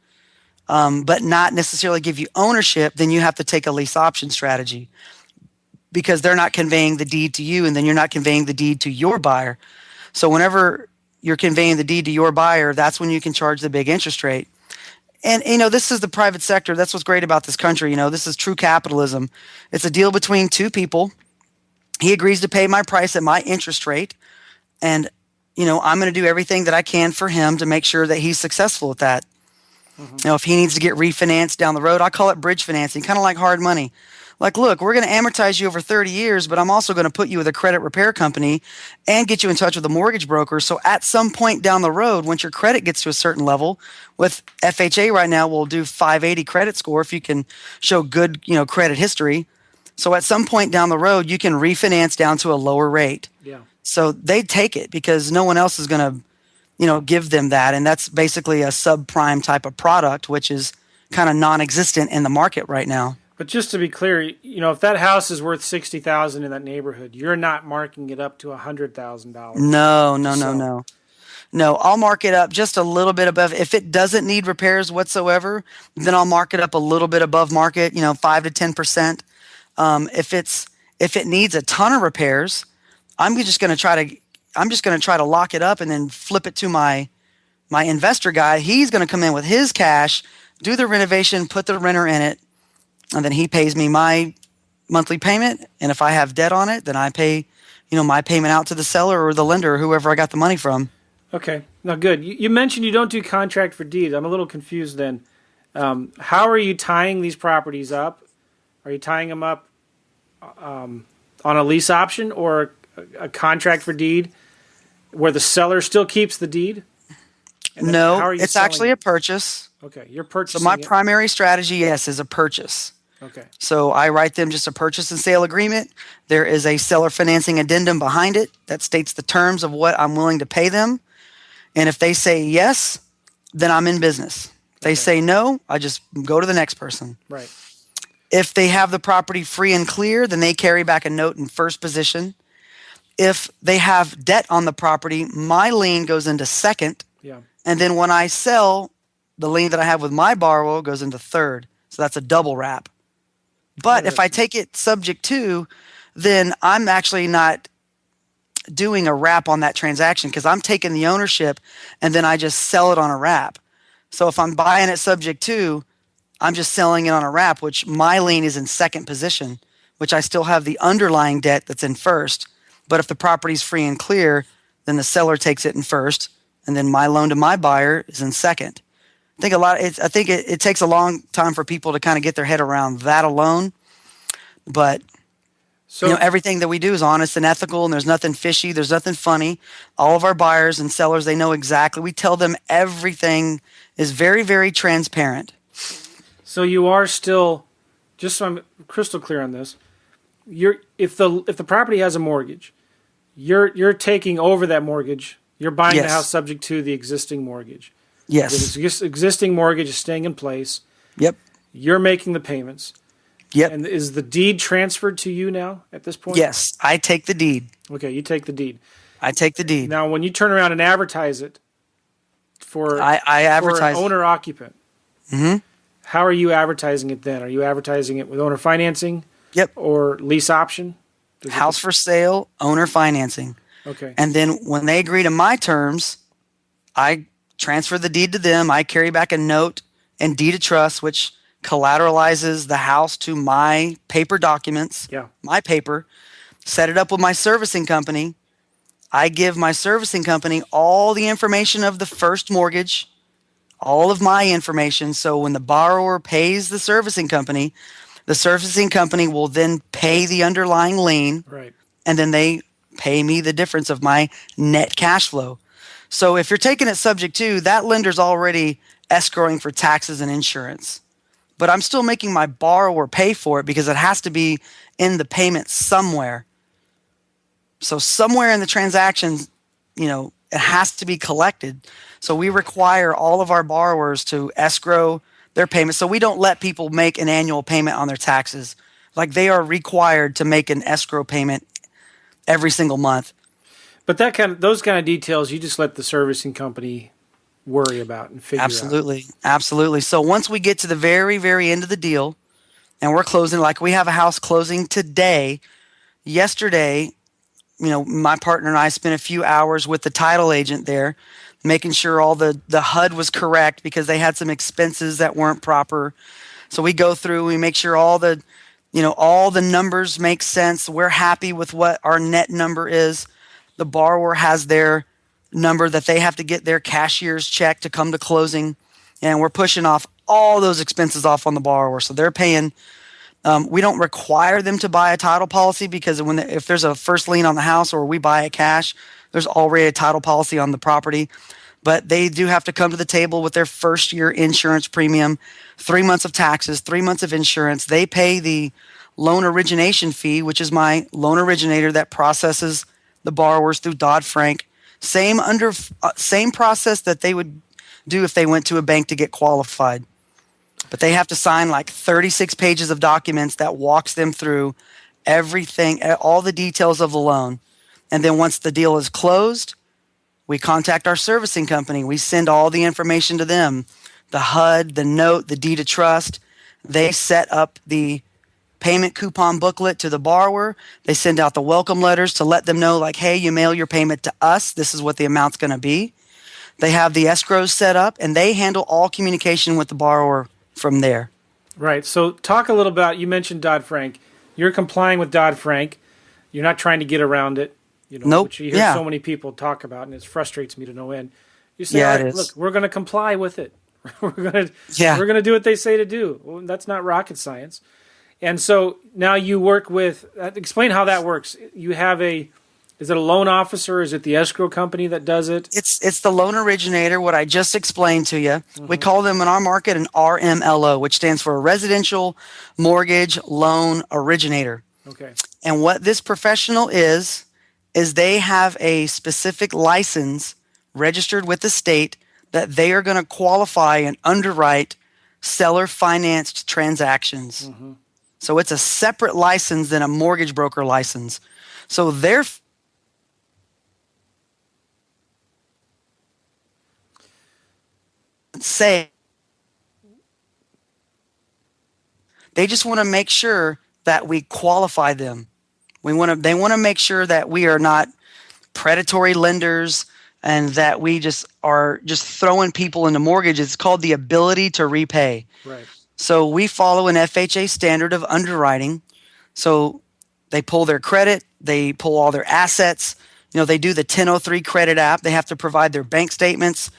but not necessarily give you ownership, then you have to take a lease option strategy, because they're not conveying the deed to you, and then you're not conveying the deed to your buyer. So whenever you're conveying the deed to your buyer, that's when you can charge the big interest rate. And, this is the private sector. That's what's great about this country. This is true capitalism. It's a deal between two people. He agrees to pay my price at my interest rate. And, I'm going to do everything that I can for him to make sure that he's successful at that. Mm-hmm. If he needs to get refinanced down the road, I call it bridge financing, kind of like hard money. Like, look, we're going to amortize you over 30 years, but I'm also going to put you with a credit repair company and get you in touch with a mortgage broker. So at some point down the road, once your credit gets to a certain level, with FHA right now, we'll do 580 credit score if you can show good, credit history. So at some point down the road, you can refinance down to a lower rate. Yeah. So they take it because no one else is going to, give them that. And that's basically a subprime type of product, which is kind of non-existent in the market right now. But just to be clear, if that house is worth $60,000 in that neighborhood, you're not marking it up to $100,000. No. No, I'll mark it up just a little bit above. If it doesn't need repairs whatsoever, then I'll mark it up a little bit above market, 5 to 10%. If it needs a ton of repairs, I'm just going to try to lock it up and then flip it to my investor guy. He's going to come in with his cash, do the renovation, put the renter in it, and then he pays me my monthly payment. And if I have debt on it, then I pay, my payment out to the seller or the lender or whoever I got the money from. Okay. Now, good. You mentioned you don't do contract for deed. I'm a little confused then. How are you tying these properties up? Are you tying them up on a lease option or a contract for deed where the seller still keeps the deed? No, it's actually a purchase. Okay, you're purchasing. So my primary strategy, yes, is a purchase. Okay. So I write them just a purchase and sale agreement. There is a seller financing addendum behind it that states the terms of what I'm willing to pay them. And if they say yes, then I'm in business. If they say no, I just go to the next person. Right. If they have the property free and clear, then they carry back a note in first position. If they have debt on the property, my lien goes into second. Yeah. And then when I sell, the lien that I have with my borrower goes into third. So that's a double wrap. But if I take it subject to, then I'm actually not doing a wrap on that transaction because I'm taking the ownership and then I just sell it on a wrap. So if I'm buying it subject to, I'm just selling it on a wrap, which my lien is in second position, which I still have the underlying debt that's in first. But if the property's free and clear, then the seller takes it in first, and then my loan to my buyer is in second. I think it takes a long time for people to kind of get their head around that alone. But So everything that we do is honest and ethical, and there's nothing fishy, there's nothing funny. All of our buyers and sellers, they know exactly. We tell them everything is very, very transparent. So you are still, just so I'm crystal clear on this, if the property has a mortgage, you're taking over that mortgage. You're buying the Yes. house subject to the existing mortgage. Yes. The existing mortgage is staying in place. Yep. You're making the payments. Yep. And is the deed transferred to you now at this point? Yes. I take the deed. Okay, you take the deed. I take the deed. Now, when you turn around and advertise it for I advertise. for an owner occupant, Mm-hmm. how are you advertising it then? Are you advertising it with owner financing? Yep. Or lease option? House for sale, owner financing. Okay. And then when they agree to my terms, I transfer the deed to them. I carry back a note and deed of trust, which collateralizes the house to my paper documents, Yeah. my paper, set it up with my servicing company. I give my servicing company all the information of the first mortgage, all of my information. So when the borrower pays the servicing company will then pay the underlying lien, Right. and then they pay me the difference of my net cash flow. So if you're taking it subject to, that lender's already escrowing for taxes and insurance. But I'm still making my borrower pay for it because it has to be in the payment somewhere. So somewhere in the transaction, it has to be collected. So we require all of our borrowers to escrow their payments. So we don't let people make an annual payment on their taxes. Like, they are required to make an escrow payment every single month. But those kind of details, you just let the servicing company worry about and figure out. Absolutely. So once we get to the very, very end of the deal, and we're closing, like we have a house closing today. Yesterday, my partner and I spent a few hours with the title agent there, making sure all the HUD was correct because they had some expenses that weren't proper. So we go through, we make sure all the numbers make sense. We're happy with what our net number is. The borrower has their number that they have to get their cashier's check to come to closing, and we're pushing off all those expenses off on the borrower. So they're paying. We don't require them to buy a title policy because if there's a first lien on the house or we buy it cash, there's already a title policy on the property. But they do have to come to the table with their first year insurance premium, 3 months of taxes, 3 months of insurance. They pay the loan origination fee, which is my loan originator that processes the borrowers through Dodd-Frank. Same process that they would do if they went to a bank to get qualified. But they have to sign like 36 pages of documents that walks them through everything, all the details of the loan. And then once the deal is closed, we contact our servicing company. We send all the information to them, the HUD, the note, the deed of trust. They set up the payment coupon booklet to the borrower. They send out the welcome letters to let them know, like, hey, you mail your payment to us. This is what the amount's going to be. They have the escrows set up, and they handle all communication with the borrower from there. Right. So talk a little about, you mentioned Dodd-Frank. You're complying with Dodd-Frank. You're not trying to get around it. Nope. Which you hear so many people talk about, and it frustrates me to no end. You say, all right, look, we're going to comply with it. we're going to do what they say to do. Well, that's not rocket science. And so now you work with, explain how that works. You have is it a loan officer? Is it the escrow company that does it? It's the loan originator, what I just explained to you. Mm-hmm. We call them in our market an RMLO, which stands for a Residential Mortgage Loan Originator. Okay. And what this professional is they have a specific license registered with the state that they are going to qualify and underwrite seller-financed transactions. Mm-hmm. So it's a separate license than a mortgage broker license. So they just want to make sure that we qualify them. They want to make sure that we are not predatory lenders, and that we just are just throwing people into mortgages. It's called the ability to repay. Right. So we follow an FHA standard of underwriting. So they pull their credit, they pull all their assets. They do the 1003 credit app. They have to provide their bank statements,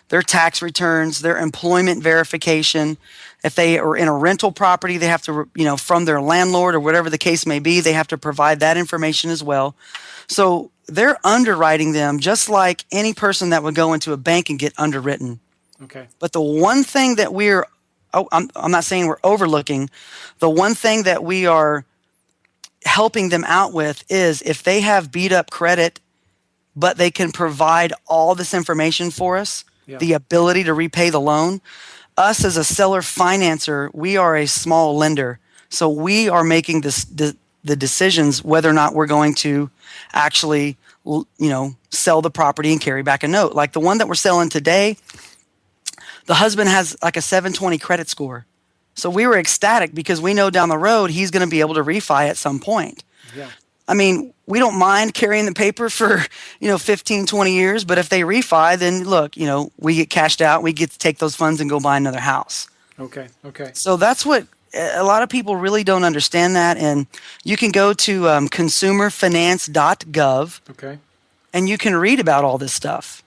their tax returns, their employment verification. If they are in a rental property, they have to, from their landlord or whatever the case may be, they have to provide that information as well. So they're underwriting them just like any person that would go into a bank and get underwritten. Okay. But the one thing that I'm not saying we're overlooking, the one thing that we are helping them out with is if they have beat up credit, but they can provide all this information for us, the ability to repay the loan. Us as a seller financer, we are a small lender. So we are making the decisions whether or not we're going to actually, sell the property and carry back a note. Like the one that we're selling today, the husband has like a 720 credit score. So we were ecstatic because we know down the road he's going to be able to refi at some point. Yeah. I mean, we don't mind carrying the paper for, 15, 20 years, but if they refi, then look, we get cashed out, we get to take those funds and go buy another house. Okay. So that's what a lot of people really don't understand that. And you can go to consumerfinance.gov Okay. and you can read about all this stuff.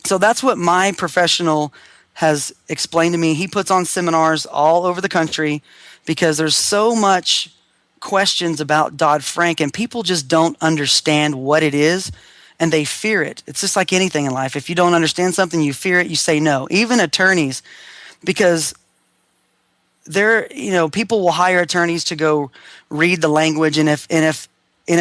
So that's what my professional has explained to me. He puts on seminars all over the country because there's so much questions about Dodd-Frank and people just don't understand what it is and they fear it. It's just like anything in life. If you don't understand something, you fear it, you say no. Even attorneys, because people will hire attorneys to go read the language, and if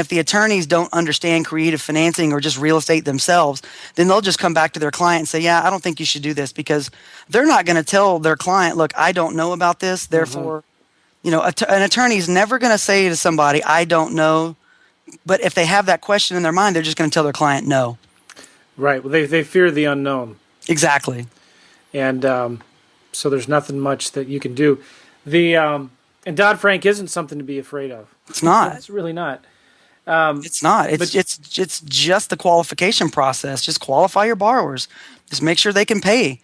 the attorneys don't understand creative financing or just real estate themselves, then they'll just come back to their client and say, yeah, I don't think you should do this, because they're not going to tell their client, look, I don't know about this, therefore, an attorney is never going to say to somebody, I don't know. But if they have that question in their mind, they're just going to tell their client no. Right. Well, they fear the unknown. Exactly. And so there's nothing much that you can do. And Dodd-Frank isn't something to be afraid of. It's not. It's really not. It's not. It's just the qualification process. Just qualify your borrowers. Just make sure they can pay.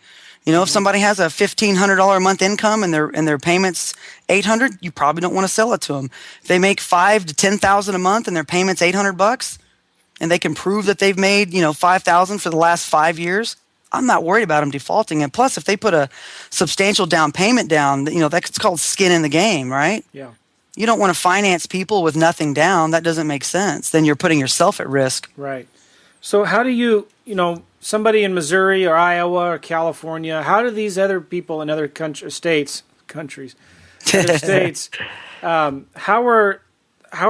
If somebody has a $1,500 a month income and their payments $800, you probably don't want to sell it to them. If they make $5,000 to $10,000 a month and their payments $800, and they can prove that they've made $5,000 for the last 5 years, I'm not worried about them defaulting. And plus, if they put a substantial down payment down, that's called skin in the game, right? Yeah. You don't want to finance people with nothing down. That doesn't make sense. Then you're putting yourself at risk. Right. So how do you, somebody in Missouri or Iowa or California, how do these other people in other other states, how are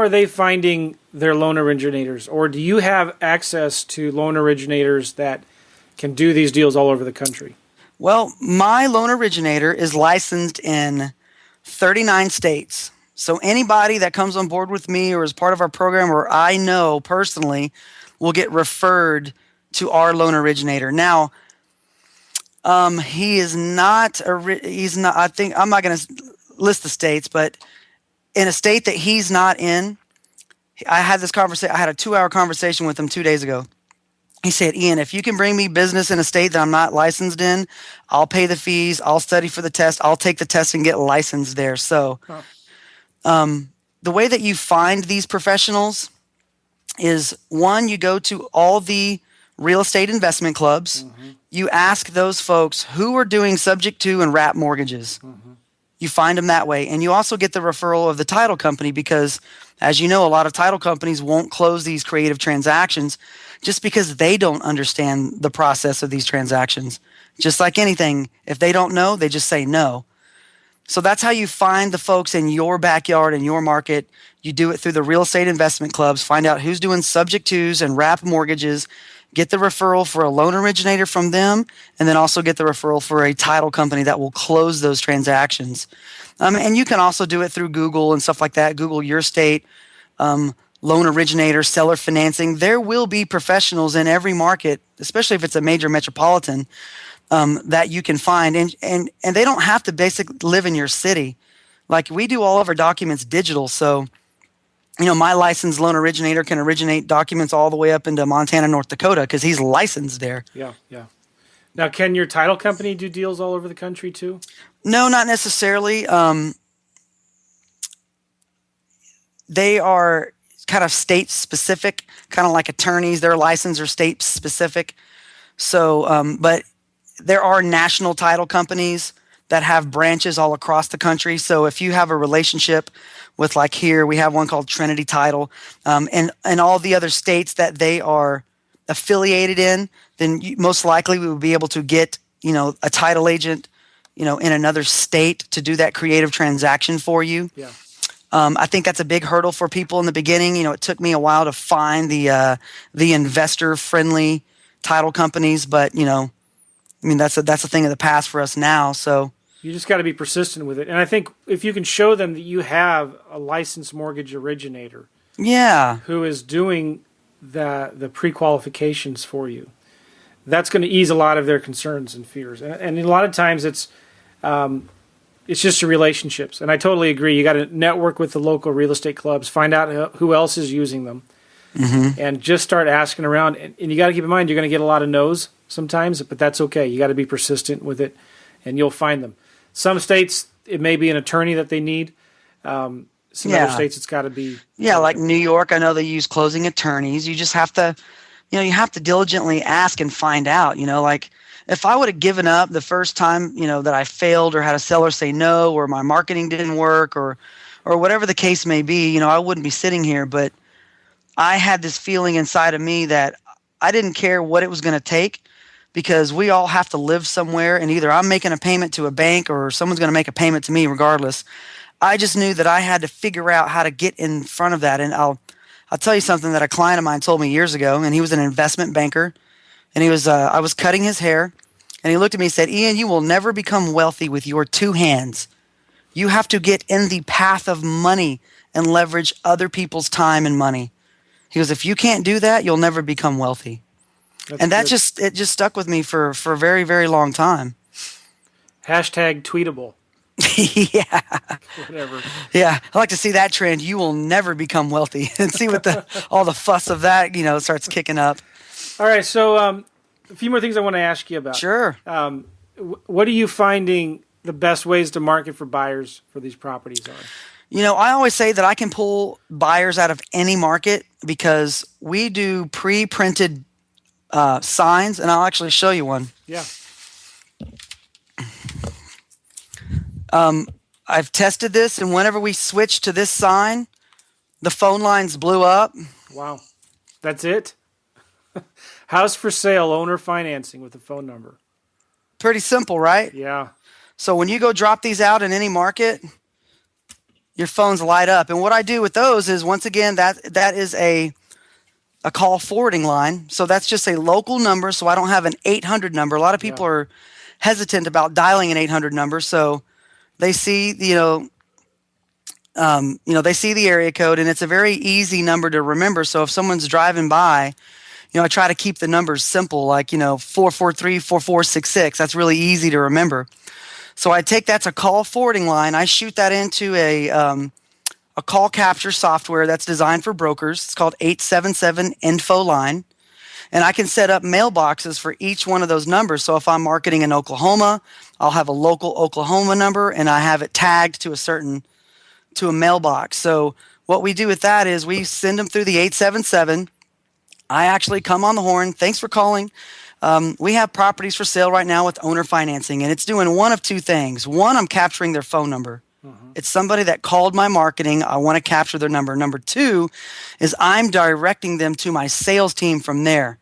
they finding their loan originators? Or do you have access to loan originators that can do these deals all over the country? Well, my loan originator is licensed in 39 states. So anybody that comes on board with me or is part of our program or I know personally will get referred to our loan originator. Now, he's not, I think, I'm not going to list the states, but in a state that he's not in, I had a 2-hour conversation with him 2 days ago. He said, Ian, if you can bring me business in a state that I'm not licensed in, I'll pay the fees, I'll study for the test, I'll take the test and get licensed there. So the way that you find these professionals is, one, you go to all the real estate investment clubs. Mm-hmm. You ask those folks who are doing subject to and wrap mortgages. Mm-hmm. You find them that way. And you also get the referral of the title company because, as you know, a lot of title companies won't close these creative transactions just because they don't understand the process of these transactions. Just like anything, if they don't know, they just say no. So that's how you find the folks in your backyard, in your market. You do it through the real estate investment clubs, find out who's doing subject tos and wrap mortgages, get the referral for a loan originator from them, and then also get the referral for a title company that will close those transactions. And you can also do it through Google and stuff like that. Google your state, loan originator, seller financing. There will be professionals in every market, especially if it's a major metropolitan, that you can find. And they don't have to basically live in your city. Like, we do all of our documents digital, so My licensed loan originator can originate documents all the way up into Montana, North Dakota, because he's licensed there. Yeah, yeah. Now, can your title company do deals all over the country too? No, not necessarily. They are kind of state specific, kind of like attorneys. Their license are state specific. So, but there are national title companies that have branches all across the country. So if you have a relationship with, like here, we have one called Trinity Title, and all the other states that they are affiliated in, then most likely we would be able to get, a title agent, in another state to do that creative transaction for you. Yeah. I think that's a big hurdle for people in the beginning. It took me a while to find the investor-friendly title companies, but that's a thing of the past for us now. So you just got to be persistent with it, and I think if you can show them that you have a licensed mortgage originator, who is doing the pre-qualifications for you, that's going to ease a lot of their concerns and fears. And a lot of times it's just your relationships. And I totally agree. You got to network with the local real estate clubs, find out who else is using them, and just start asking around. And you got to keep in mind, you're going to get a lot of no's sometimes, but that's okay. You got to be persistent with it, and you'll find them. Some states, it may be an attorney that they need. Some other states, it's got to be. Yeah, like New York, I know they use closing attorneys. You just have to, you have to diligently ask and find out. Like if I would have given up the first time, that I failed or had a seller say no, or my marketing didn't work, or whatever the case may be, I wouldn't be sitting here. But I had this feeling inside of me that I didn't care what it was going to take, because we all have to live somewhere, and either I'm making a payment to a bank or someone's going to make a payment to me regardless. I just knew that I had to figure out how to get in front of that. And I'll tell you something that a client of mine told me years ago, and he was an investment banker, and I was cutting his hair, and he looked at me and said, "Ian, you will never become wealthy with your two hands. You have to get in the path of money and leverage other people's time and money." He goes, "If you can't do that, you'll never become wealthy." And that just stuck with me for a very, very long time. Hashtag tweetable. Yeah. Whatever. Yeah. I like to see that trend. You will never become wealthy, and see what all the fuss of that, starts kicking up. All right. So a few more things I want to ask you about. Sure. What are you finding the best ways to market for buyers for these properties are? I always say that I can pull buyers out of any market, because we do pre-printed signs, and I'll actually show you one. Yeah. I've tested this, and whenever we switch to this sign, the phone lines blew up. Wow. That's it? House for sale, owner financing with a phone number. Pretty simple, right? Yeah. So when you go drop these out in any market, your phones light up. And what I do with those is, once again, that is a call forwarding line. So that's just a local number, so I don't have an 800 number. A lot of people are hesitant about dialing an 800 number, so they see, they see the area code, and it's a very easy number to remember. So if someone's driving by, I try to keep the numbers simple, like, 443-4466. That's really easy to remember. So I take that's a call forwarding line. I shoot that into a call capture software that's designed for brokers. It's called 877 Info Line. And I can set up mailboxes for each one of those numbers. So if I'm marketing in Oklahoma, I'll have a local Oklahoma number, and I have it tagged to a mailbox. So what we do with that is we send them through the 877. I actually come on the horn. Thanks for calling. We have properties for sale right now with owner financing, and it's doing one of two things. One, I'm capturing their phone number. It's somebody that called my marketing. I want to capture their number. Number two is I'm directing them to my sales team from there.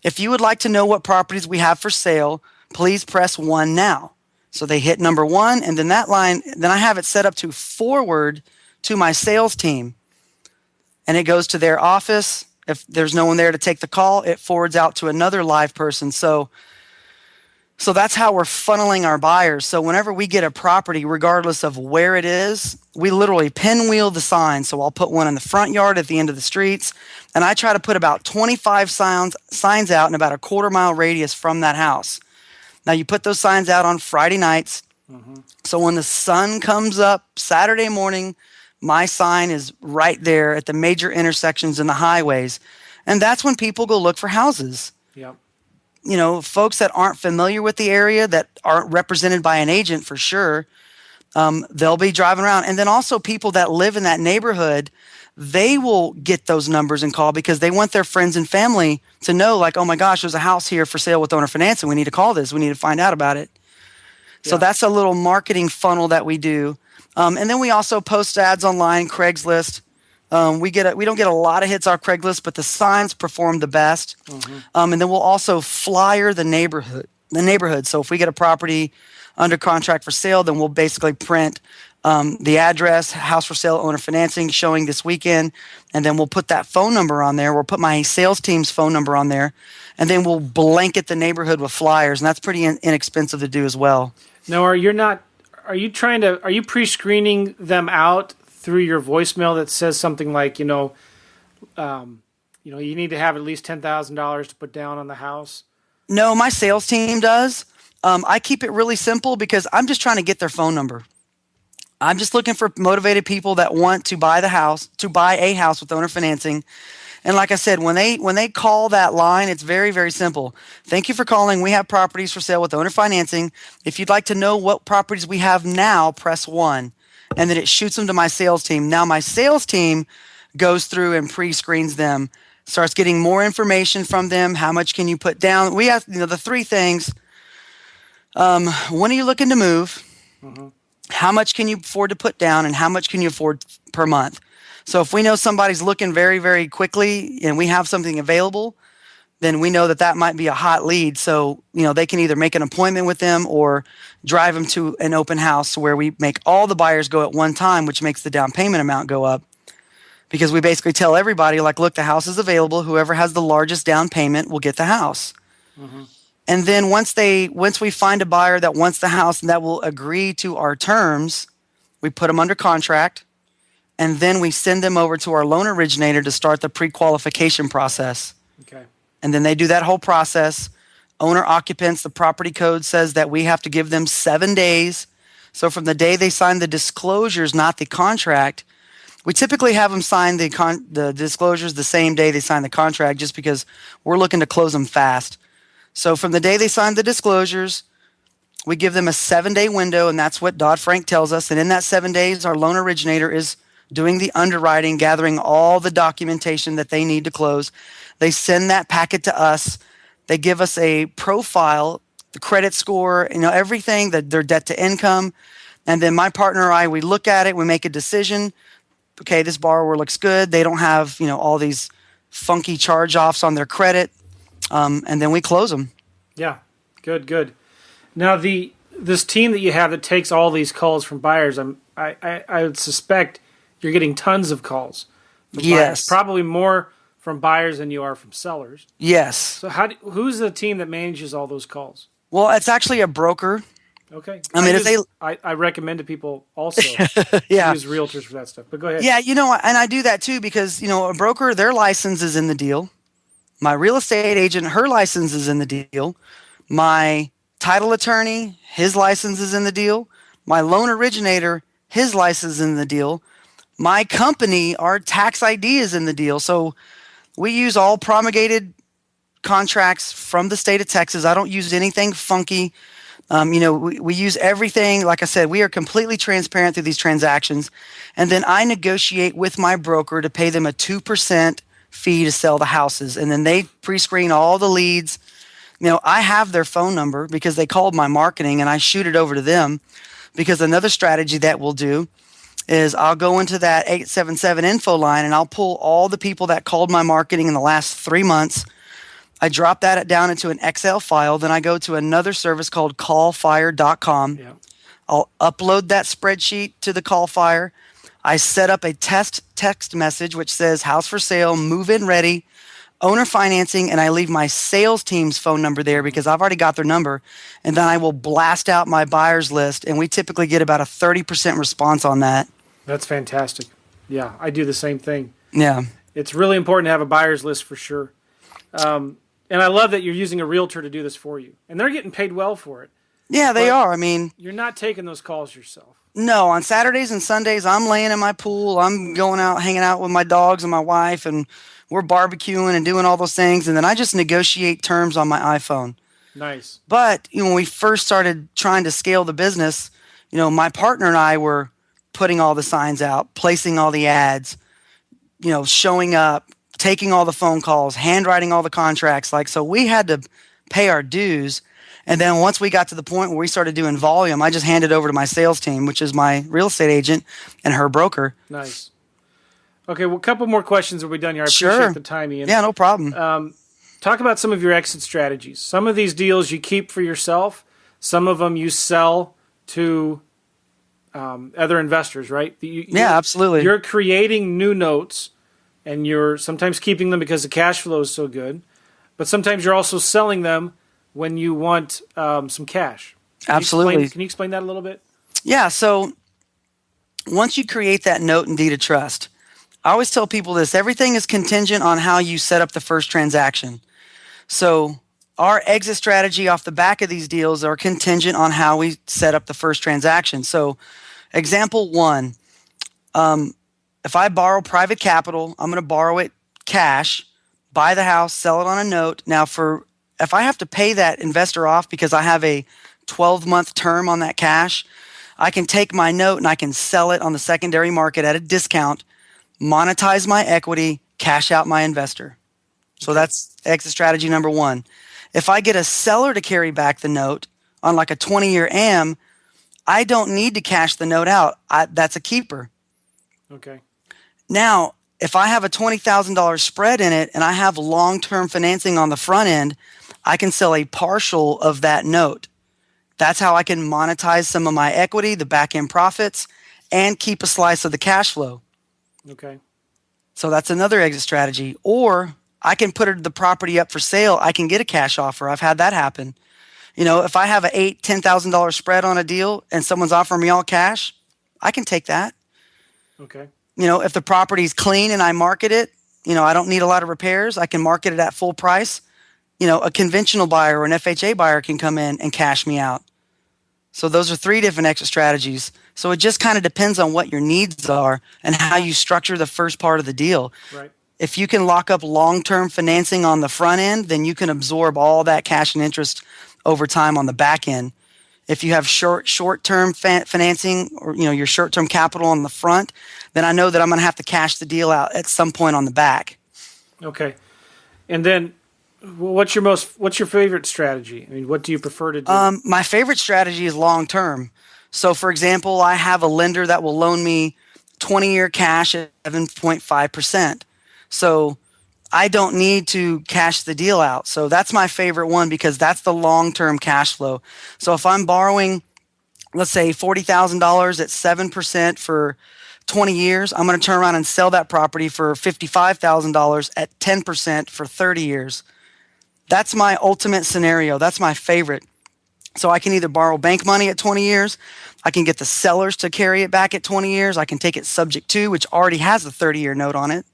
If you would like to know what properties we have for sale, please press 1 now. So they hit number 1, and then that line, then I have it set up to forward to my sales team. And it goes to their office. If there's no one there to take the call, it forwards out to another live person. So that's how we're funneling our buyers. So whenever we get a property, regardless of where it is, we literally pinwheel the sign. So I'll put one in the front yard at the end of the streets, and I try to put about 25 signs out in about a quarter-mile radius from that house. Now, you put those signs out on Friday nights. So when the sun comes up Saturday morning, My sign is right there at the major intersections and the highways. And that's when people go look for houses. Yeah. Folks that aren't familiar with the area, that aren't represented by an agent for sure, they'll be driving around. And then also people that live in that neighborhood, they will get those numbers and call because they want their friends and family to know, like, oh my gosh, there's a house here for sale with owner financing. We need to call this. We need to find out about it. So that's a little marketing funnel that we do. And then we also post ads online, Craigslist. We don't get a lot of hits off Craigslist, but the signs perform the best. And then we'll also flyer the neighborhood. So if we get a property under contract for sale, then we'll basically print the address, house for sale, owner financing, showing this weekend, and then we'll put that phone number on there. We'll put my sales team's phone number on there, and then we'll blanket the neighborhood with flyers, and that's pretty inexpensive to do as well. Now, are you pre-screening them out through your voicemail that says something like, you need to have at least $10,000 to put down on the house? No, my sales team does. I keep it really simple because I'm just trying to get their phone number. I'm just looking for motivated people that want to buy a house with owner financing. And like I said, when they call that line, it's very, very simple. Thank you for calling. We have properties for sale with owner financing. If you'd like to know what properties we have now, press 1. And then it shoots them to my sales team. Now my sales team goes through and pre-screens them, starts getting more information from them. How much can you put down? We have the 3 things. When are you looking to move? Mm-hmm. How much can you afford to put down, and how much can you afford per month? So if we know somebody's looking very, very quickly and we have something available, then we know that might be a hot lead. So, they can either make an appointment with them or drive them to an open house where we make all the buyers go at one time, which makes the down payment amount go up. Because we basically tell everybody, like, look, the house is available. Whoever has the largest down payment will get the house. Mm-hmm. And then once we find a buyer that wants the house and that will agree to our terms, we put them under contract, and then we send them over to our loan originator to start the pre-qualification process. Okay. And then they do that whole process. Owner occupants, the property code says that we have to give them 7 days. So from the day they sign the disclosures, not the contract, we typically have them sign the disclosures the same day they sign the contract, just because we're looking to close them fast. So from the day they sign the disclosures, we give them a 7-day window, and that's what Dodd-Frank tells us. And in that 7 days, our loan originator is doing the underwriting, gathering all the documentation that they need to close. They send that packet to us. They give us a profile, the credit score, everything, their debt to income. And then my partner and I, we look at it, we make a decision. Okay, this borrower looks good. They don't have, all these funky charge-offs on their credit. And then we close them. Yeah, good. Now, this team that you have that takes all these calls from buyers, I would suspect you're getting tons of calls from buyers. Probably more from buyers than you are from sellers. Yes. So who's the team that manages all those calls? Well, it's actually a broker. Okay. I recommend to people also to use realtors for that stuff. But go ahead. Yeah, and I do that too because, a broker, their license is in the deal. My real estate agent, her license is in the deal. My title attorney, his license is in the deal. My loan originator, his license is in the deal. My company, our tax ID is in the deal. So we use all promulgated contracts from the state of Texas. I don't use anything funky. We use everything. Like I said, we are completely transparent through these transactions. And then I negotiate with my broker to pay them a 2% fee to sell the houses. And then they pre-screen all the leads. I have their phone number because they called my marketing, and I shoot it over to them. Because another strategy that we'll do is I'll go into that 877 info line and I'll pull all the people that called my marketing in the last 3 months. I drop that down into an Excel file. Then I go to another service called callfire.com. Yeah. I'll upload that spreadsheet to the Callfire. I set up a test text message which says house for sale, move-in ready, owner financing, and I leave my sales team's phone number there because I've already got their number. And then I will blast out my buyers list, and we typically get about a 30% response on that. That's fantastic. Yeah, I do the same thing. Yeah. It's really important to have a buyers list for sure. And I love that you're using a realtor to do this for you. And they're getting paid well for it. Yeah, they are. You're not taking those calls yourself. No, on Saturdays and Sundays, I'm laying in my pool. I'm going out, hanging out with my dogs and my wife, and we're barbecuing and doing all those things. And then I just negotiate terms on my iPhone. Nice. But when we first started trying to scale the business, my partner and I were putting all the signs out, placing all the ads, showing up, taking all the phone calls, handwriting all the contracts. So we had to pay our dues. And then once we got to the point where we started doing volume, I just handed over to my sales team, which is my real estate agent and her broker. Nice. Okay, well, a couple more questions are we done here. I Sure. appreciate the time, Ian. Yeah, no problem. Talk about some of your exit strategies. Some of these deals you keep for yourself. Some of them you sell to other investors, right? Yeah, absolutely. You're creating new notes, and you're sometimes keeping them because the cash flow is so good. But sometimes you're also selling them when you want some cash. Absolutely. Can you explain that a little bit? Yeah, so once you create that note and deed of trust, I always tell people this: everything is contingent on how you set up the first transaction. So our exit strategy off the back of these deals are contingent on how we set up the first transaction. So example one, if I borrow private capital, I'm going to borrow it cash, buy the house, sell it on a note. Now if I have to pay that investor off because I have a 12-month term on that cash, I can take my note and I can sell it on the secondary market at a discount, monetize my equity, cash out my investor. So that's exit strategy number one. If I get a seller to carry back the note on like a 20-year AM, I don't need to cash the note out. That's a keeper. Okay. Now, if I have a $20,000 spread in it and I have long-term financing on the front end, I can sell a partial of that note. That's how I can monetize some of my equity, the back-end profits, and keep a slice of the cash flow. Okay. So that's another exit strategy. Or I can put the property up for sale. I can get a cash offer. I've had that happen. If I have a $10,000 spread on a deal and someone's offering me all cash, I can take that. Okay. If the property's clean and I market it, I don't need a lot of repairs. I can market it at full price. A conventional buyer or an FHA buyer can come in and cash me out. So those are 3 different exit strategies. So it just kind of depends on what your needs are and how you structure the first part of the deal. Right. If you can lock up long-term financing on the front end, then you can absorb all that cash and interest over time on the back end. If you have short-term financing or your short-term capital on the front, then I know that I'm going to have to cash the deal out at some point on the back. Okay. And then what's your favorite strategy? I mean, what do you prefer to do? My favorite strategy is long-term. So for example, I have a lender that will loan me 20-year cash at 7.5%. So I don't need to cash the deal out. So that's my favorite one because that's the long-term cash flow. So if I'm borrowing, let's say $40,000 at 7% for 20 years, I'm going to turn around and sell that property for $55,000 at 10% for 30 years. That's my ultimate scenario. That's my favorite. So I can either borrow bank money at 20 years. I can get the sellers to carry it back at 20 years. I can take it subject to, which already has a 30-year note on it.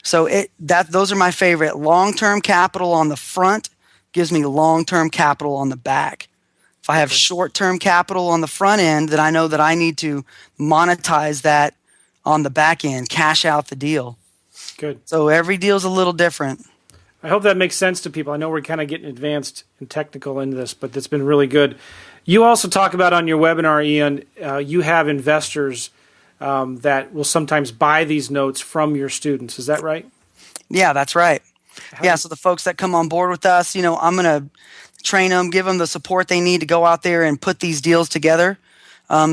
So those are my favorite. Long-term capital on the front gives me long-term capital on the back. If I have short-term capital on the front end, then I know that I need to monetize that on the back end, cash out the deal. Good. So every deal is a little different. I hope that makes sense to people. I know we're kind of getting advanced and technical into this, but it's been really good. You also talk about on your webinar, Ian, you have investors that will sometimes buy these notes from your students. Is that right? Yeah, that's right. So the folks that come on board with us, I'm going to train them, give them the support they need to go out there and put these deals together.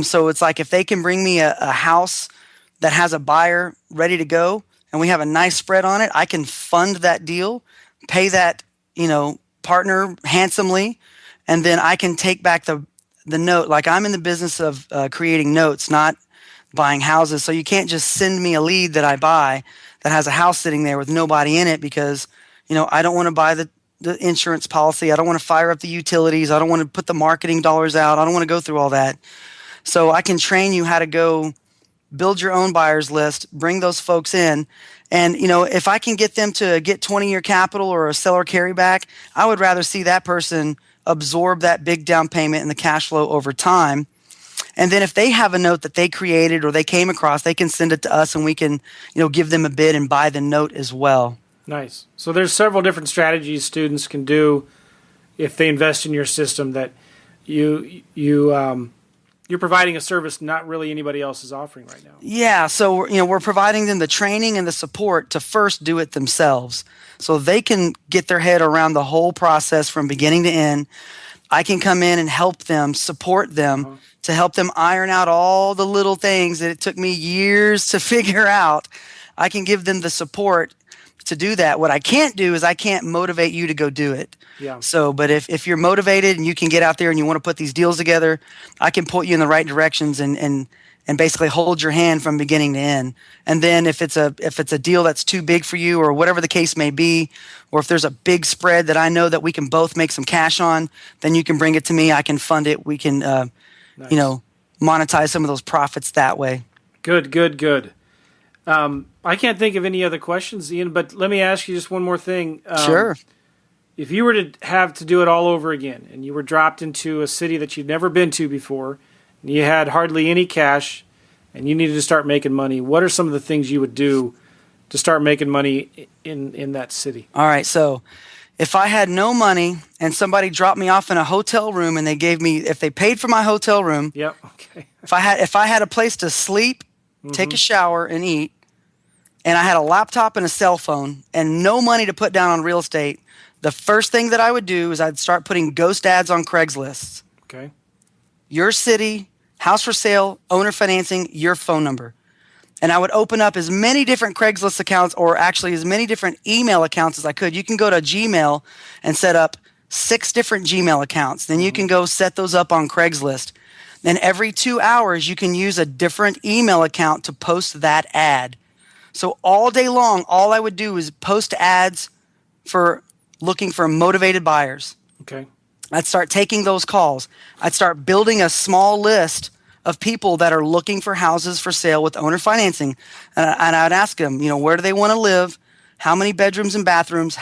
So it's like if they can bring me a house that has a buyer ready to go and we have a nice spread on it, I can fund that deal, pay that, partner handsomely, and then I can take back the note. Like I'm in the business of creating notes, not buying houses. So you can't just send me a lead that I buy that has a house sitting there with nobody in it because, I don't want to buy the insurance policy. I don't want to fire up the utilities. I don't want to put the marketing dollars out. I don't want to go through all that. So I can train you how to go build your own buyers list, bring those folks in. And, if I can get them to get 20-year capital or a seller carryback, I would rather see that person absorb that big down payment and the cash flow over time. And then if they have a note that they created or they came across, they can send it to us and we can, give them a bid and buy the note as well. Nice. So there's several different strategies students can do if they invest in your system that you're providing a service not really anybody else is offering right now. Yeah, so we're providing them the training and the support to first do it themselves, so they can get their head around the whole process from beginning to end. I can come in and help them, support them, to help them iron out all the little things that it took me years to figure out. I can give them the support to do that. What I can't do is I can't motivate you to go do it. Yeah. So, but if you're motivated and you can get out there and you want to put these deals together, I can point you in the right directions and basically hold your hand from beginning to end. And then if it's a deal that's too big for you or whatever the case may be, or if there's a big spread that I know that we can both make some cash on, then you can bring it to me. I can fund it. We can, Nice. monetize some of those profits that way. Good. I can't think of any other questions, Ian, but let me ask you just one more thing. Sure. If you were to have to do it all over again and you were dropped into a city that you'd never been to before and you had hardly any cash and you needed to start making money, what are some of the things you would do to start making money in that city? All right. So if I had no money and somebody dropped me off in a hotel room and if they paid for my hotel room, Yep. Okay. if I had a place to sleep, take a shower and eat, and I had a laptop and a cell phone and no money to put down on real estate, the first thing that I would do is I'd start putting ghost ads on Craigslist. Okay. Your city, house for sale, owner financing, your phone number. And I would open up as many different Craigslist accounts, or actually as many different email accounts as I could. You can go to Gmail and set up 6 different Gmail accounts. Then you can go set those up on Craigslist. Then every 2 hours, you can use a different email account to post that ad. So all day long, all I would do is post ads for looking for motivated buyers. Okay. I'd start taking those calls. I'd start building a small list of people that are looking for houses for sale with owner financing. And I'd ask them, where do they want to live? How many bedrooms and bathrooms?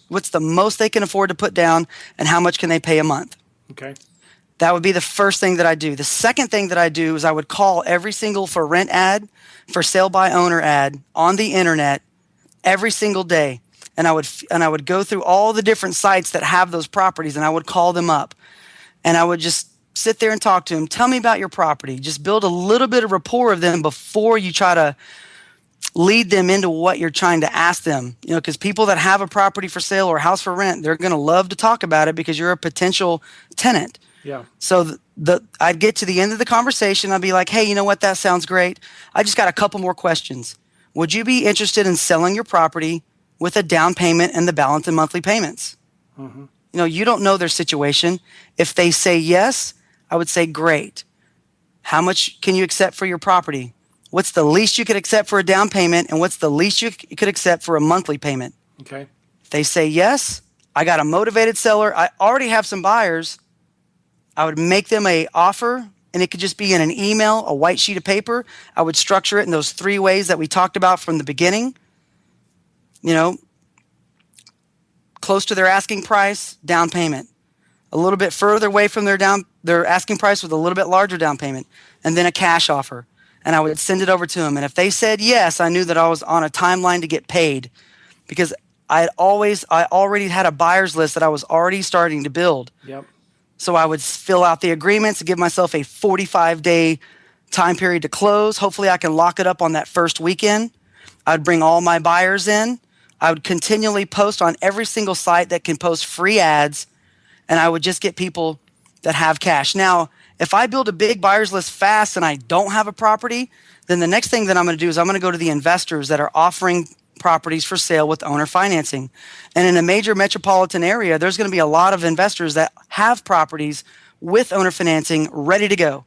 What's the most they can afford to put down? And how much can they pay a month? Okay. That would be the first thing that I do. The second thing that I do is I would call every single for rent ad, for sale by owner ad on the internet every single day. And I would go through all the different sites that have those properties, and I would call them up. And I would just sit there and talk to them. Tell me about your property. Just build a little bit of rapport with them before you try to lead them into what you're trying to ask them. Because people that have a property for sale or house for rent, they're going to love to talk about it because you're a potential tenant. Yeah. So I'd get to the end of the conversation. I'd be like, hey, you know what? That sounds great. I just got a couple more questions. Would you be interested in selling your property with a down payment and the balance in monthly payments? Mm-hmm. You don't know their situation. If they say yes, I would say, great. How much can you accept for your property? What's the least you could accept for a down payment, and what's the least you could accept for a monthly payment? Okay. If they say yes, I got a motivated seller. I already have some buyers. I would make them an offer, and it could just be in an email, a white sheet of paper. I would structure it in those 3 ways that we talked about from the beginning. Close to their asking price, down payment. A little bit further away from their asking price with a little bit larger down payment, and then a cash offer. And I would send it over to them. And if they said yes, I knew that I was on a timeline to get paid, because I already had a buyer's list that I was already starting to build. Yep. So I would fill out the agreements and give myself a 45-day time period to close. Hopefully I can lock it up on that first weekend. I'd bring all my buyers in. I would continually post on every single site that can post free ads, and I would just get people that have cash. Now, if I build a big buyer's list fast and I don't have a property, then the next thing that I'm going to do is I'm going to go to the investors that are offering properties for sale with owner financing. And in a major metropolitan area, there's going to be a lot of investors that have properties with owner financing ready to go.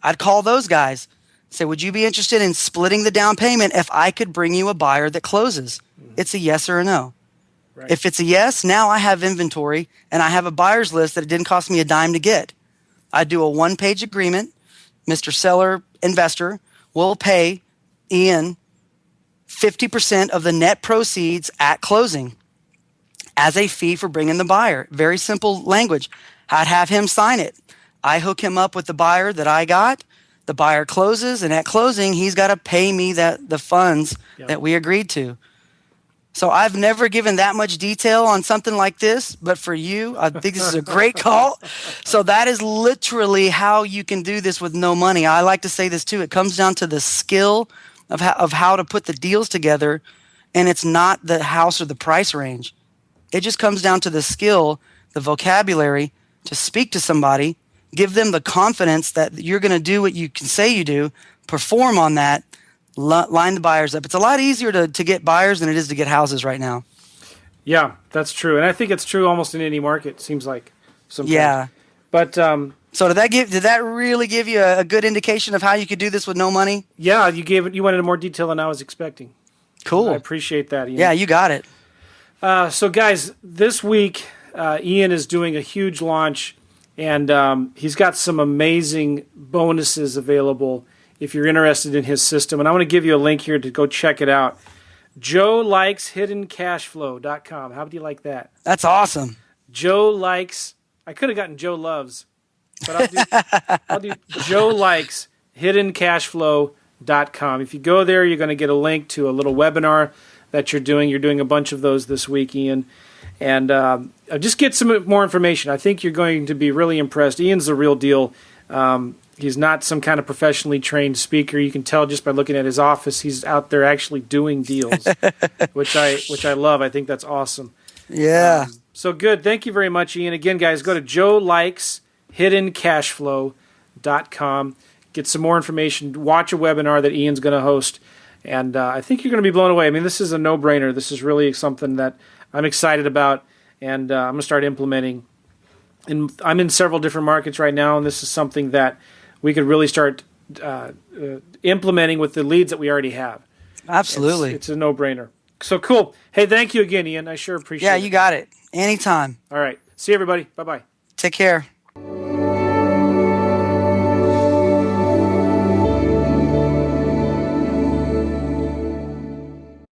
I'd call those guys, say, would you be interested in splitting the down payment if I could bring you a buyer that closes? It's a yes or a no. Right. If it's a yes, now I have inventory and I have a buyer's list that it didn't cost me a dime to get. I do a 1-page agreement. Mr. Seller Investor will pay Ian 50% of the net proceeds at closing as a fee for bringing the buyer. Very simple language. I'd have him sign it. I hook him up with the buyer that I got. The buyer closes, and at closing, he's got to pay me the funds Yeah. that we agreed to. So I've never given that much detail on something like this, but for you, I think this is a great call. So that is literally how you can do this with no money. I like to say this too. It comes down to the skill of how to put the deals together, and it's not the house or the price range. It just comes down to the skill, the vocabulary to speak to somebody, give them the confidence that you're going to do what you can say you do, perform on that, line the buyers up. It's a lot easier to get buyers than it is to get houses right now. Yeah, that's true. And I think it's true almost in any market, seems like sometimes. Yeah. But So did that really give you a good indication of how you could do this with no money? yeah, you went into more detail than I was expecting. Cool. I appreciate that, Ian. Yeah, you got it. So guys, this week Ian is doing a huge launch, and he's got some amazing bonuses available if you're interested in his system. And I want to give you a link here to go check it out. JoeLikesHiddenCashflow.com. How do you like that? That's awesome. Joe Likes. I could have gotten Joe Loves, but I'll do Joe Likes HiddenCashflow.com. If you go there, you're going to get a link to a little webinar that you're doing. You're doing a bunch of those this week, Ian. And just get some more information. I think you're going to be really impressed. Ian's the real deal. He's not some kind of professionally trained speaker. You can tell just by looking at his office. He's out there actually doing deals, which I love. I think that's awesome. Yeah. So good. Thank you very much, Ian. Again, guys, go to JoeLikesHiddenCashflow.com. Get some more information. Watch a webinar that Ian's going to host. And I think you're going to be blown away. I mean, this is a no-brainer. This is really something that I'm excited about, and I'm going to start implementing. And I'm in several different markets right now, and this is something that we could really start implementing with the leads that we already have. Absolutely. It's a no-brainer. So cool. Hey, thank you again, Ian. I sure appreciate it. Yeah, you got it. Anytime. All right. See you, everybody. Bye-bye. Take care.